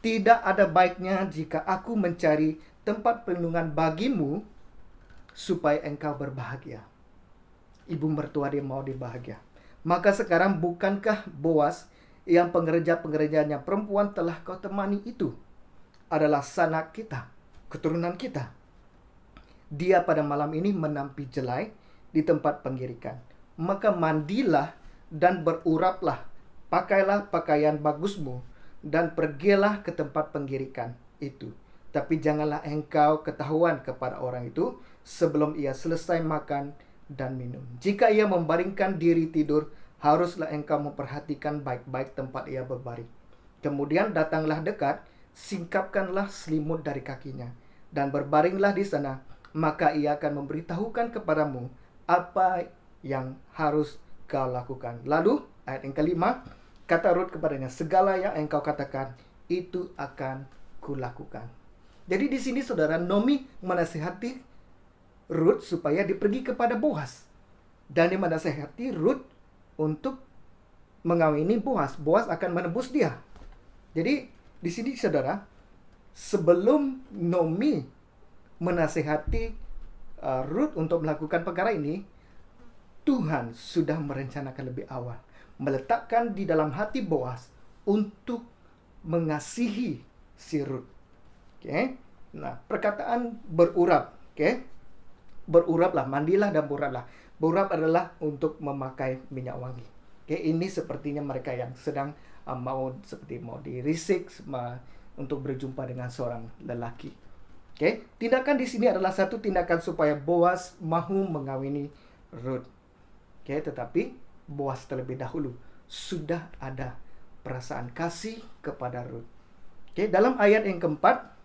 tidak ada baiknya jika aku mencari tempat perlindungan bagimu supaya engkau berbahagia?" Ibu mertua dia mau dibahagia. "Maka sekarang bukankah Boaz yang pengerja-pengerjanya perempuan telah kau temani itu adalah sanak kita, keturunan kita? Dia pada malam ini menampi jelai di tempat penggirikan. Maka mandilah dan beruraplah, pakailah pakaian bagusmu, dan pergilah ke tempat penggirikan itu. Tapi janganlah engkau ketahuan kepada orang itu sebelum ia selesai makan dan minum. Jika ia membaringkan diri tidur, haruslah engkau memperhatikan baik-baik tempat ia berbaring. Kemudian datanglah dekat, singkapkanlah selimut dari kakinya, dan berbaringlah di sana. Maka ia akan memberitahukan kepadamu apa yang harus kau lakukan." Lalu ayat yang kelima, kata Ruth kepadanya, "Segala yang engkau katakan itu akan kulakukan." Jadi di sini saudara, Naomi menasihati Ruth supaya dipergi kepada Boaz, dan dia menasihati Ruth untuk mengawini Boaz. Boaz akan menebus dia. Jadi di sini saudara, sebelum Naomi menasihati Ruth untuk melakukan perkara ini, Tuhan sudah merencanakan lebih awal, meletakkan di dalam hati Boaz untuk mengasihi si Ruth. Nah, perkataan berurap, beruraplah, mandilah dan beruraplah. Berurap adalah untuk memakai minyak wangi. Ini sepertinya mereka yang sedang mau dirisik untuk berjumpa dengan seorang lelaki. Tindakan di sini adalah satu tindakan supaya Boaz mahu mengawini Ruth. Tetapi Boaz terlebih dahulu sudah ada perasaan kasih kepada Ruth. Dalam ayat yang keempat,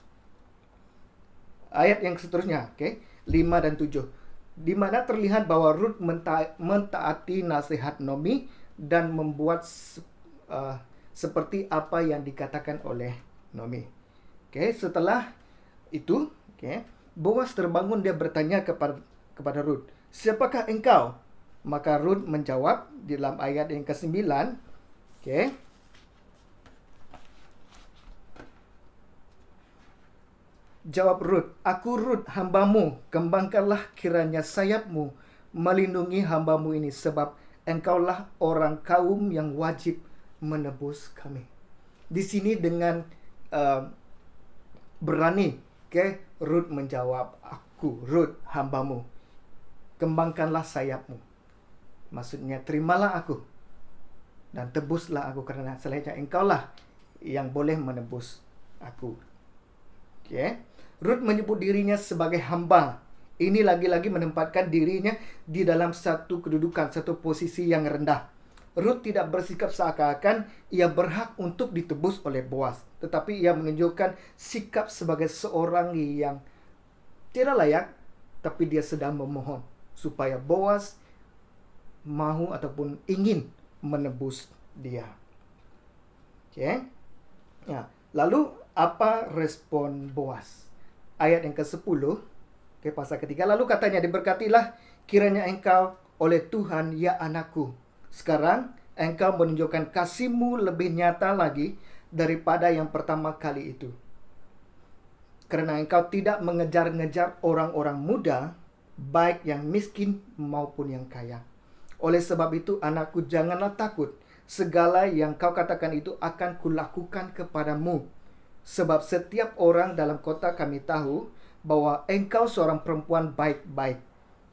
ayat yang seterusnya, 5 dan 7, di mana terlihat bahwa Ruth mentaati nasihat Naomi dan membuat seperti apa yang dikatakan oleh Naomi. Setelah itu, Boaz terbangun, dia bertanya kepada Ruth, "Siapakah engkau?" Maka Ruth menjawab di dalam ayat yang ke-9, Jawab Ruth, "Aku Ruth, hambamu, kembangkanlah kiranya sayapmu melindungi hambamu ini, sebab engkaulah orang kaum yang wajib menebus kami." Di sini dengan berani, Ruth menjawab, "Aku Ruth, hambamu, kembangkanlah sayapmu." Maksudnya, terimalah aku dan tebuslah aku, karena selainnya engkaulah yang boleh menebus aku. Ruth menyebut dirinya sebagai hamba. Ini lagi-lagi menempatkan dirinya di dalam satu kedudukan, satu posisi yang rendah. Ruth tidak bersikap seakan-akan ia berhak untuk ditebus oleh Boaz, tetapi ia menunjukkan sikap sebagai seorang yang tidak layak, tapi dia sedang memohon supaya Boaz mau ataupun ingin menebus dia. Oke. Ya, lalu apa respon Boaz? Ayat yang ke-10, pasal ketiga. Lalu katanya, diberkatilah kiranya engkau oleh Tuhan, ya anakku. Sekarang engkau menunjukkan kasih-Mu lebih nyata lagi daripada yang pertama kali itu. Karena engkau tidak mengejar-ngejar orang-orang muda, baik yang miskin maupun yang kaya. Oleh sebab itu, anakku, janganlah takut. Segala yang kau katakan itu akan kulakukan kepadamu. Sebab setiap orang dalam kota kami tahu bahwa engkau seorang perempuan baik-baik.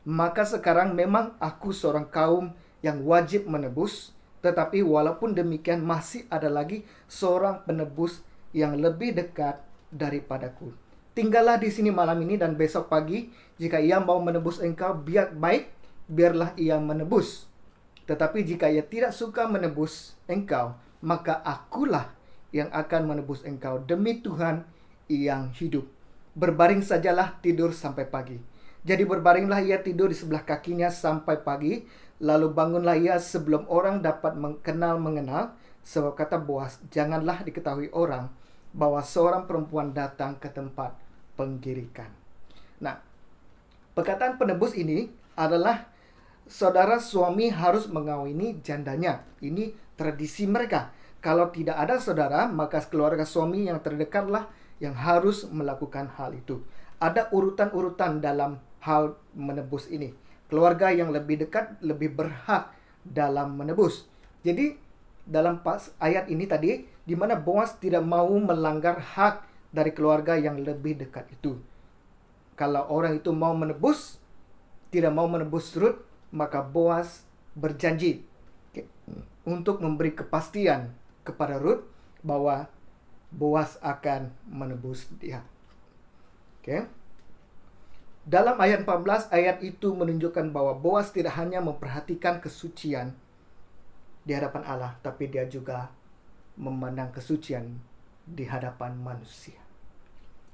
Maka sekarang memang aku seorang kaum yang wajib menebus, tetapi walaupun demikian masih ada lagi seorang penebus yang lebih dekat daripadaku. Tinggallah di sini malam ini dan besok pagi, jika ia mau menebus engkau biarlah ia menebus. Tetapi jika ia tidak suka menebus engkau, maka akulah yang akan menebus engkau demi Tuhan yang hidup. Berbaring sajalah tidur sampai pagi. Jadi berbaringlah ia tidur di sebelah kakinya sampai pagi, lalu bangunlah ia sebelum orang dapat mengenal, sebab kata Boaz, janganlah diketahui orang bahwa seorang perempuan datang ke tempat penggirikan. Nah, perkataan penebus ini adalah saudara suami harus mengawini jandanya. Ini tradisi mereka. Kalau tidak ada saudara, maka keluarga suami yang terdekatlah yang harus melakukan hal itu. Ada urutan-urutan dalam hal menebus ini. Keluarga yang lebih dekat lebih berhak dalam menebus. Jadi dalam ayat ini tadi, di mana Boaz tidak mau melanggar hak dari keluarga yang lebih dekat itu. Kalau orang itu mau menebus, tidak mau menebus Rut, maka Boaz berjanji untuk memberi kepastian kepada Rut bahwa Boaz akan menebus dia. Oke. Dalam ayat 14, ayat itu menunjukkan bahwa Boaz tidak hanya memperhatikan kesucian di hadapan Allah, tapi dia juga memandang kesucian di hadapan manusia.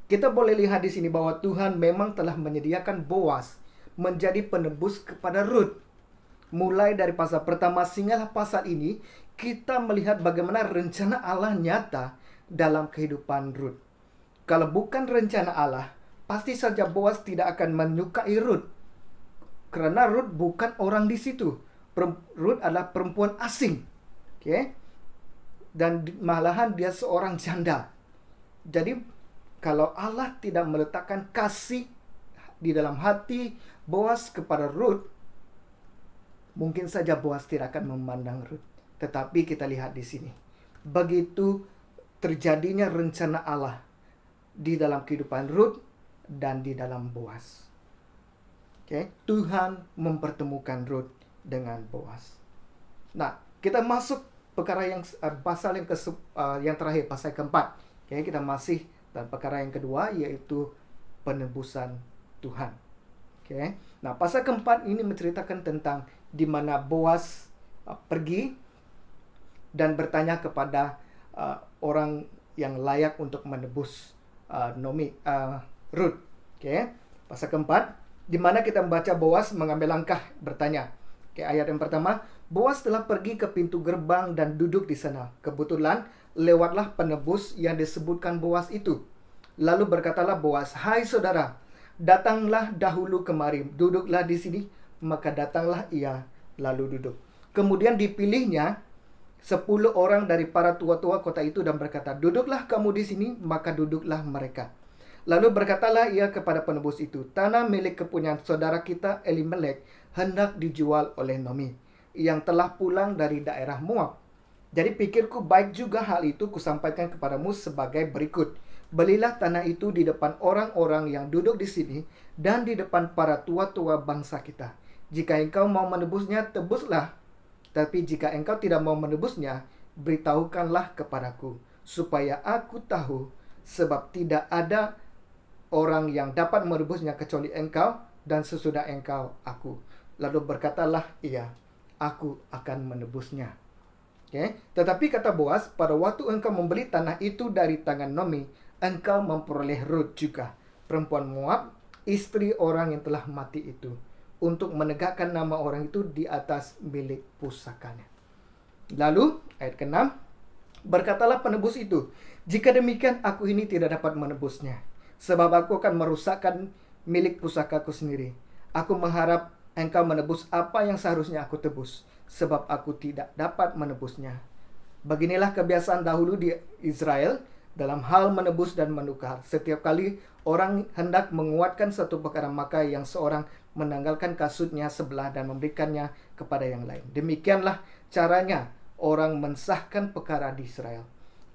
Kita boleh lihat di sini bahwa Tuhan memang telah menyediakan Boaz menjadi penebus kepada Rut. Mulai dari pasal pertama sehinggalah pasal ini, kita melihat bagaimana rencana Allah nyata dalam kehidupan Rut. Kalau bukan rencana Allah, pasti saja Boaz tidak akan menyukai Rut. Karena Rut bukan orang di situ. Rut adalah perempuan asing. Oke? Dan malahan dia seorang janda. Jadi kalau Allah tidak meletakkan kasih di dalam hati Boaz kepada Rut, mungkin saja Boaz tidak akan memandang Rut. Tetapi kita lihat di sini, begitu terjadinya rencana Allah di dalam kehidupan Rut dan di dalam Boaz. Oke, Tuhan mempertemukan Rut dengan Boaz. Nah, kita masuk perkara yang pasal yang terakhir, pasal keempat. Oke, kita masih dalam perkara yang kedua, yaitu penebusan Tuhan. Oke. Nah, pasal keempat ini menceritakan tentang di mana Boaz pergi dan bertanya kepada orang yang layak untuk menebus Rut. Oke. Pasal keempat, di mana kita membaca Boaz mengambil langkah bertanya. Oke, ayat yang pertama, Boaz telah pergi ke pintu gerbang dan duduk di sana. Kebetulan lewatlah penebus yang disebutkan Boaz itu. Lalu berkatalah Boaz, "Hai saudara, datanglah dahulu kemari, duduklah di sini." Maka datanglah ia, lalu duduk. Kemudian dipilihnya 10 orang dari para tua-tua kota itu dan berkata, "Duduklah kamu di sini." Maka duduklah mereka. Lalu berkatalah ia kepada penebus itu, "Tanah milik kepunyaan saudara kita Elimelek hendak dijual oleh Naomi, yang telah pulang dari daerah Moab. Jadi pikirku baik juga hal itu kusampaikan kepadamu sebagai berikut. Belilah tanah itu di depan orang-orang yang duduk di sini dan di depan para tua-tua bangsa kita. Jika engkau mau menebusnya, tebuslah. Tapi jika engkau tidak mau menebusnya, beritahukanlah kepadaku, supaya aku tahu, sebab tidak ada orang yang dapat menebusnya kecuali engkau, dan sesudah engkau aku." Lalu berkatalah ia, "Aku akan menebusnya." Okay. Tetapi kata Boaz, "Pada waktu engkau membeli tanah itu dari tangan Naomi, engkau memperoleh Rut juga, perempuan Moab, istri orang yang telah mati itu, untuk menegakkan nama orang itu di atas milik pusakanya. Lalu ayat ke-6, berkatalah penebus itu, jika demikian aku ini tidak dapat menebusnya, sebab aku akan merusakkan milik pusakaku sendiri. Aku mengharap engkau menebus apa yang seharusnya aku tebus, sebab aku tidak dapat menebusnya. Beginilah kebiasaan dahulu di Israel dalam hal menebus dan menukar. Setiap kali orang hendak menguatkan satu perkara, maka yang seorang menanggalkan kasutnya sebelah dan memberikannya kepada yang lain. Demikianlah caranya orang mensahkan perkara di Israel.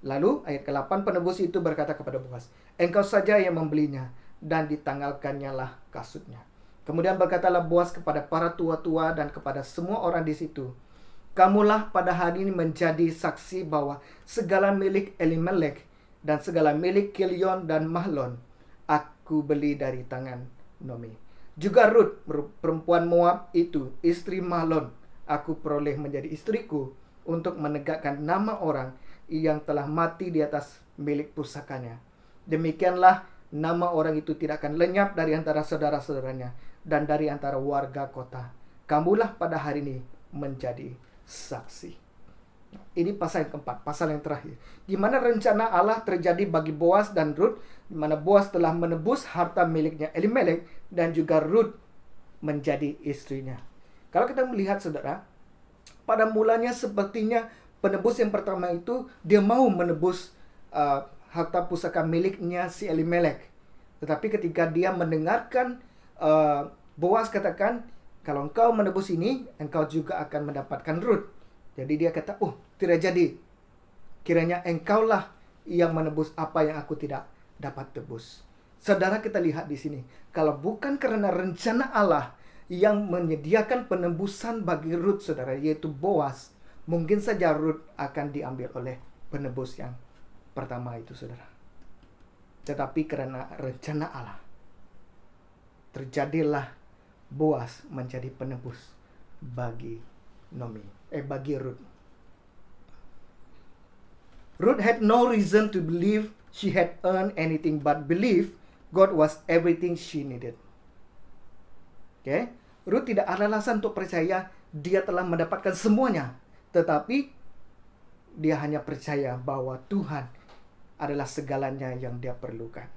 Lalu ayat ke-8, penebus itu berkata kepada Boas, engkau saja yang membelinya, dan ditanggalkannya lah kasutnya. Kemudian berkatalah Boas kepada para tua-tua dan kepada semua orang di situ, kamulah pada hari ini menjadi saksi bahwa segala milik Elimelek dan segala milik Kilion dan Mahlon aku beli dari tangan Nomi. Juga Rut, perempuan Moab itu, istri Mahlon, aku peroleh menjadi istriku untuk menegakkan nama orang yang telah mati di atas milik pusakanya. Demikianlah nama orang itu tidak akan lenyap dari antara saudara-saudaranya dan dari antara warga kota. Kamulah pada hari ini menjadi saksi. Ini pasal yang keempat, pasal yang terakhir, di mana rencana Allah terjadi bagi Boas dan Rut, di mana Boas telah menebus harta miliknya Elimelek dan juga Rut menjadi istrinya. Kalau kita melihat saudara, pada mulanya sepertinya penebus yang pertama itu dia mau menebus harta pusaka miliknya si Elimelek. Tetapi ketika dia mendengarkan Boas katakan, kalau engkau menebus ini, engkau juga akan mendapatkan Rut. Jadi dia kata, tidak jadi. Kiranya engkaulah yang menebus apa yang aku tidak dapat tebus. Saudara, kita lihat di sini, kalau bukan karena rencana Allah yang menyediakan penebusan bagi Rut, saudara, yaitu Boas, mungkin saja Rut akan diambil oleh penebus yang pertama itu, saudara. Tetapi karena rencana Allah, terjadilah Boas menjadi penebus bagi bagi Rut. Ruth had no reason to believe she had earned anything, but believe God was everything she needed. Ruth tidak ada alasan untuk percaya dia telah mendapatkan semuanya, tetapi dia hanya percaya bahwa Tuhan adalah segalanya yang dia perlukan.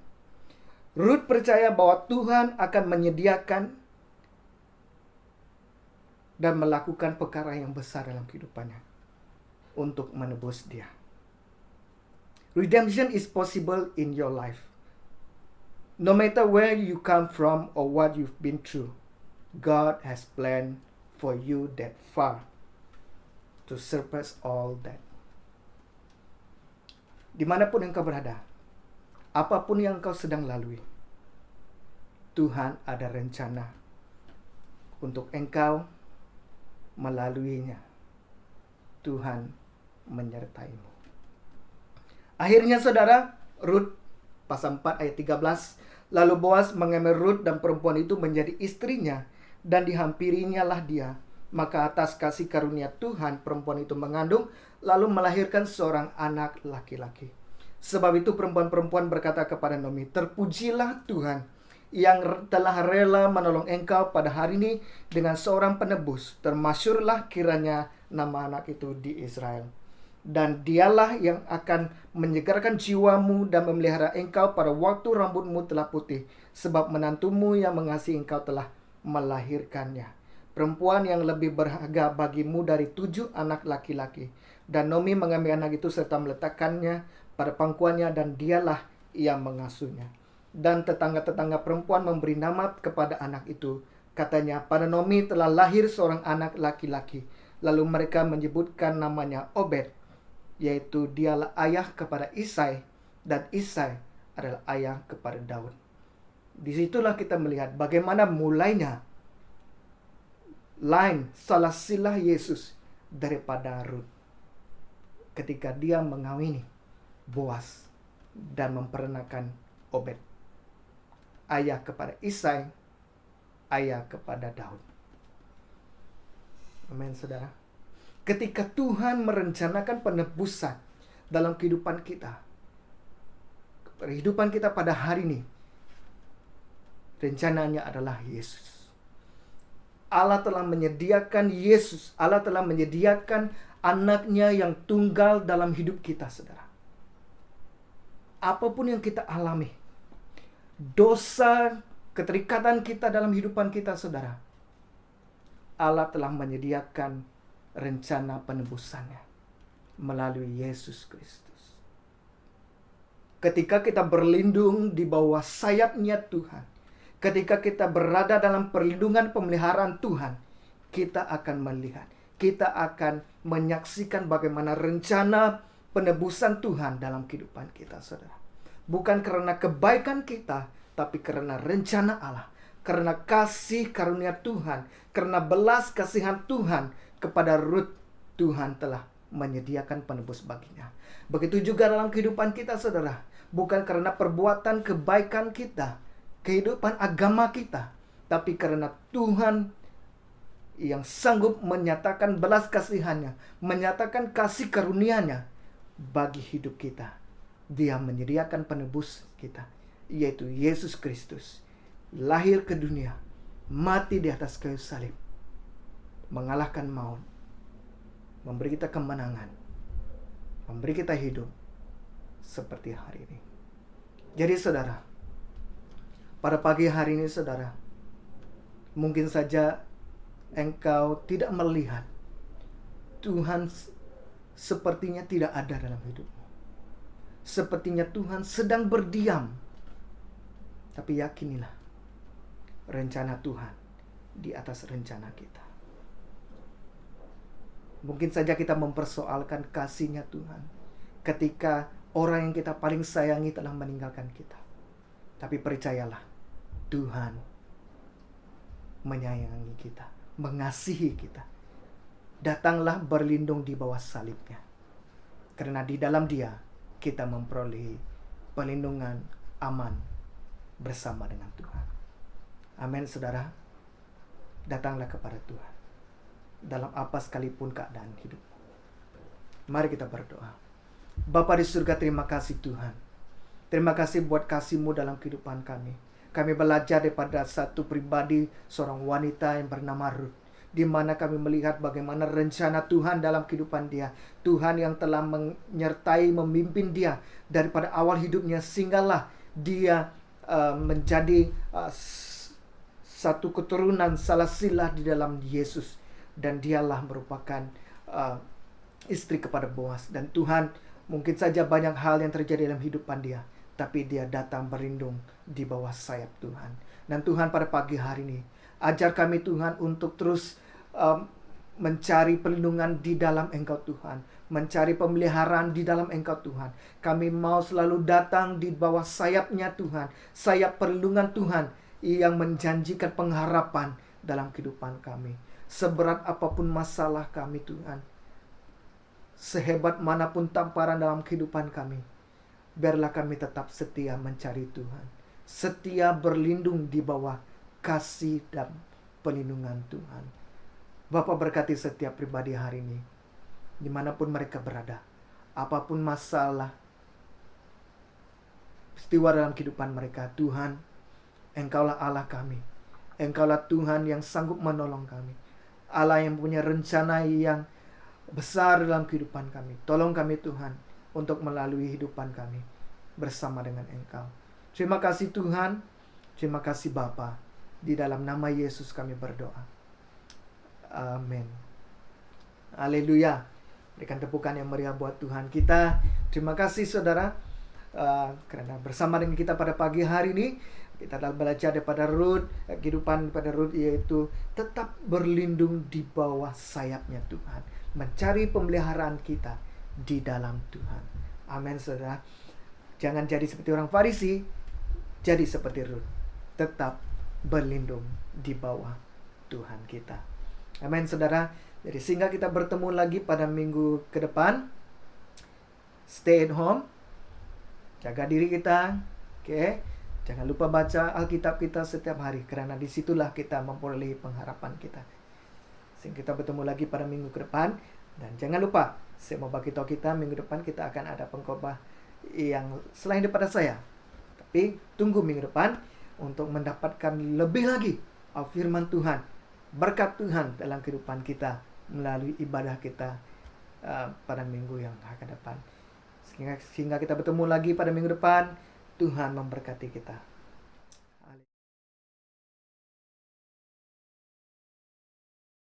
Ruth percaya bahwa Tuhan akan menyediakan dan melakukan perkara yang besar dalam kehidupannya untuk menebus dia. Redemption is possible in your life. No matter where you come from or what you've been through, God has planned for you that far to surpass all that. Dimanapun engkau berada, apapun yang engkau sedang lalui, Tuhan ada rencana untuk engkau melaluinya. Tuhan menyertaimu. Akhirnya saudara, Rut pasal 4 ayat 13, lalu Boas mengambil Rut dan perempuan itu menjadi istrinya dan dihampirinya lah dia. Maka atas kasih karunia Tuhan, perempuan itu mengandung lalu melahirkan seorang anak laki-laki. Sebab itu perempuan-perempuan berkata kepada Naomi, terpujilah Tuhan yang telah rela menolong engkau pada hari ini dengan seorang penebus. Termasyurlah kiranya nama anak itu di Israel. Dan dialah yang akan menyegarkan jiwamu dan memelihara engkau pada waktu rambutmu telah putih. Sebab menantumu yang mengasihi engkau telah melahirkannya. Perempuan yang lebih berharga bagimu dari 7 anak laki-laki. Dan Naomi mengambil anak itu serta meletakkannya pada pangkuannya dan dialah yang mengasuhnya. Dan tetangga-tetangga perempuan memberi nama kepada anak itu. Katanya, pada Naomi telah lahir seorang anak laki-laki. Lalu mereka menyebutkan namanya Obed, yaitu dialah ayah kepada Isai, dan Isai adalah ayah kepada Daud. Disitulah kita melihat bagaimana mulainya line salah silah Yesus daripada Rut. Ketika dia mengawini Boas dan memperanakan Obed, ayah kepada Isai, ayah kepada Daud. Amin, saudara. Ketika Tuhan merencanakan penebusan dalam kehidupan kita pada hari ini, rencananya adalah Yesus. Allah telah menyediakan Yesus. Allah telah menyediakan anaknya yang tunggal dalam hidup kita, saudara. Apapun yang kita alami, dosa, keterikatan kita dalam kehidupan kita, saudara, Allah telah menyediakan rencana penebusannya melalui Yesus Kristus. Ketika kita berlindung di bawah sayapnya Tuhan, ketika kita berada dalam perlindungan pemeliharaan Tuhan, kita akan melihat, kita akan menyaksikan bagaimana rencana penebusan Tuhan dalam kehidupan kita, saudara. Bukan karena kebaikan kita, tapi karena rencana Allah, karena kasih karunia Tuhan, karena belas kasihan Tuhan kepada Ruth, Tuhan telah menyediakan penebus baginya. Begitu juga dalam kehidupan kita, saudara. Bukan karena perbuatan kebaikan kita, kehidupan agama kita, tapi karena Tuhan yang sanggup menyatakan belas kasihannya, menyatakan kasih karunia-Nya bagi hidup kita. Dia menyediakan penebus kita, yaitu Yesus Kristus, lahir ke dunia, mati di atas kayu salib, mengalahkan maut, memberi kita kemenangan, memberi kita hidup seperti hari ini. Jadi saudara, pada pagi hari ini saudara, mungkin saja engkau tidak melihat Tuhan sepertinya tidak ada dalam hidupmu. Sepertinya Tuhan sedang berdiam. Tapi yakinilah, rencana Tuhan di atas rencana kita. Mungkin saja kita mempersoalkan kasih-Nya Tuhan ketika orang yang kita paling sayangi telah meninggalkan kita. Tapi percayalah, Tuhan menyayangi kita, mengasihi kita. Datanglah berlindung di bawah salib-Nya. Karena di dalam Dia kita memperoleh perlindungan aman bersama dengan Tuhan. Amin, saudara. Datanglah kepada Tuhan dalam apa sekalipun keadaan hidupmu. Mari kita berdoa. Bapa di surga, terima kasih Tuhan. Terima kasih buat kasih-Mu dalam kehidupan kami. Kami belajar daripada satu pribadi, seorang wanita yang bernama Ruth, di mana kami melihat bagaimana rencana Tuhan dalam kehidupan dia. Tuhan yang telah menyertai, memimpin dia daripada awal hidupnya, sehinggalah dia menjadi satu keturunan salasilah di dalam Yesus. Dan dialah merupakan istri kepada Boas. Dan Tuhan, mungkin saja banyak hal yang terjadi dalam kehidupan dia, tapi dia datang berlindung di bawah sayap Tuhan. Dan Tuhan, pada pagi hari ini, ajar kami Tuhan untuk terus mencari perlindungan di dalam Engkau Tuhan, mencari pemeliharaan di dalam Engkau Tuhan. Kami mau selalu datang di bawah sayap-Nya Tuhan, sayap perlindungan Tuhan yang menjanjikan pengharapan dalam kehidupan kami. Seberat apapun masalah kami Tuhan, sehebat manapun tamparan dalam kehidupan kami, biarlah kami tetap setia mencari Tuhan, setia berlindung di bawah kasih dan perlindungan Tuhan. Bapa, berkati setiap pribadi hari ini, dimanapun mereka berada, apapun masalah, peristiwa dalam kehidupan mereka, Tuhan, Engkaulah Allah kami. Engkaulah Tuhan yang sanggup menolong kami, Allah yang punya rencana yang besar dalam kehidupan kami. Tolong kami Tuhan untuk melalui kehidupan kami bersama dengan Engkau. Terima kasih Tuhan, terima kasih Bapa. Di dalam nama Yesus kami berdoa. Amin. Haleluya. Berikan tepukan yang meriah buat Tuhan kita. Terima kasih saudara, karena bersama dengan kita pada pagi hari ini, kita telah belajar daripada Ruth, kehidupan pada Ruth, yaitu tetap berlindung di bawah sayapnya Tuhan, mencari pemeliharaan kita di dalam Tuhan. Amin saudara. Jangan jadi seperti orang Farisi, jadi seperti Ruth, tetap berlindung di bawah Tuhan kita. Amin saudara. Jadi sehingga kita bertemu lagi pada minggu ke depan. Stay at home, jaga diri kita, oke? Jangan lupa baca Alkitab kita setiap hari, karena disitulah kita memperoleh pengharapan kita. Sehingga kita bertemu lagi pada minggu ke depan. Dan jangan lupa, saya mau bagi tahu kita, minggu depan kita akan ada pengkhotbah yang selain daripada saya. Tapi tunggu minggu depan, untuk mendapatkan lebih lagi firman Tuhan, berkat Tuhan dalam kehidupan kita melalui ibadah kita pada minggu yang akan depan. Sehingga kita bertemu lagi pada minggu depan. Tuhan memberkati kita.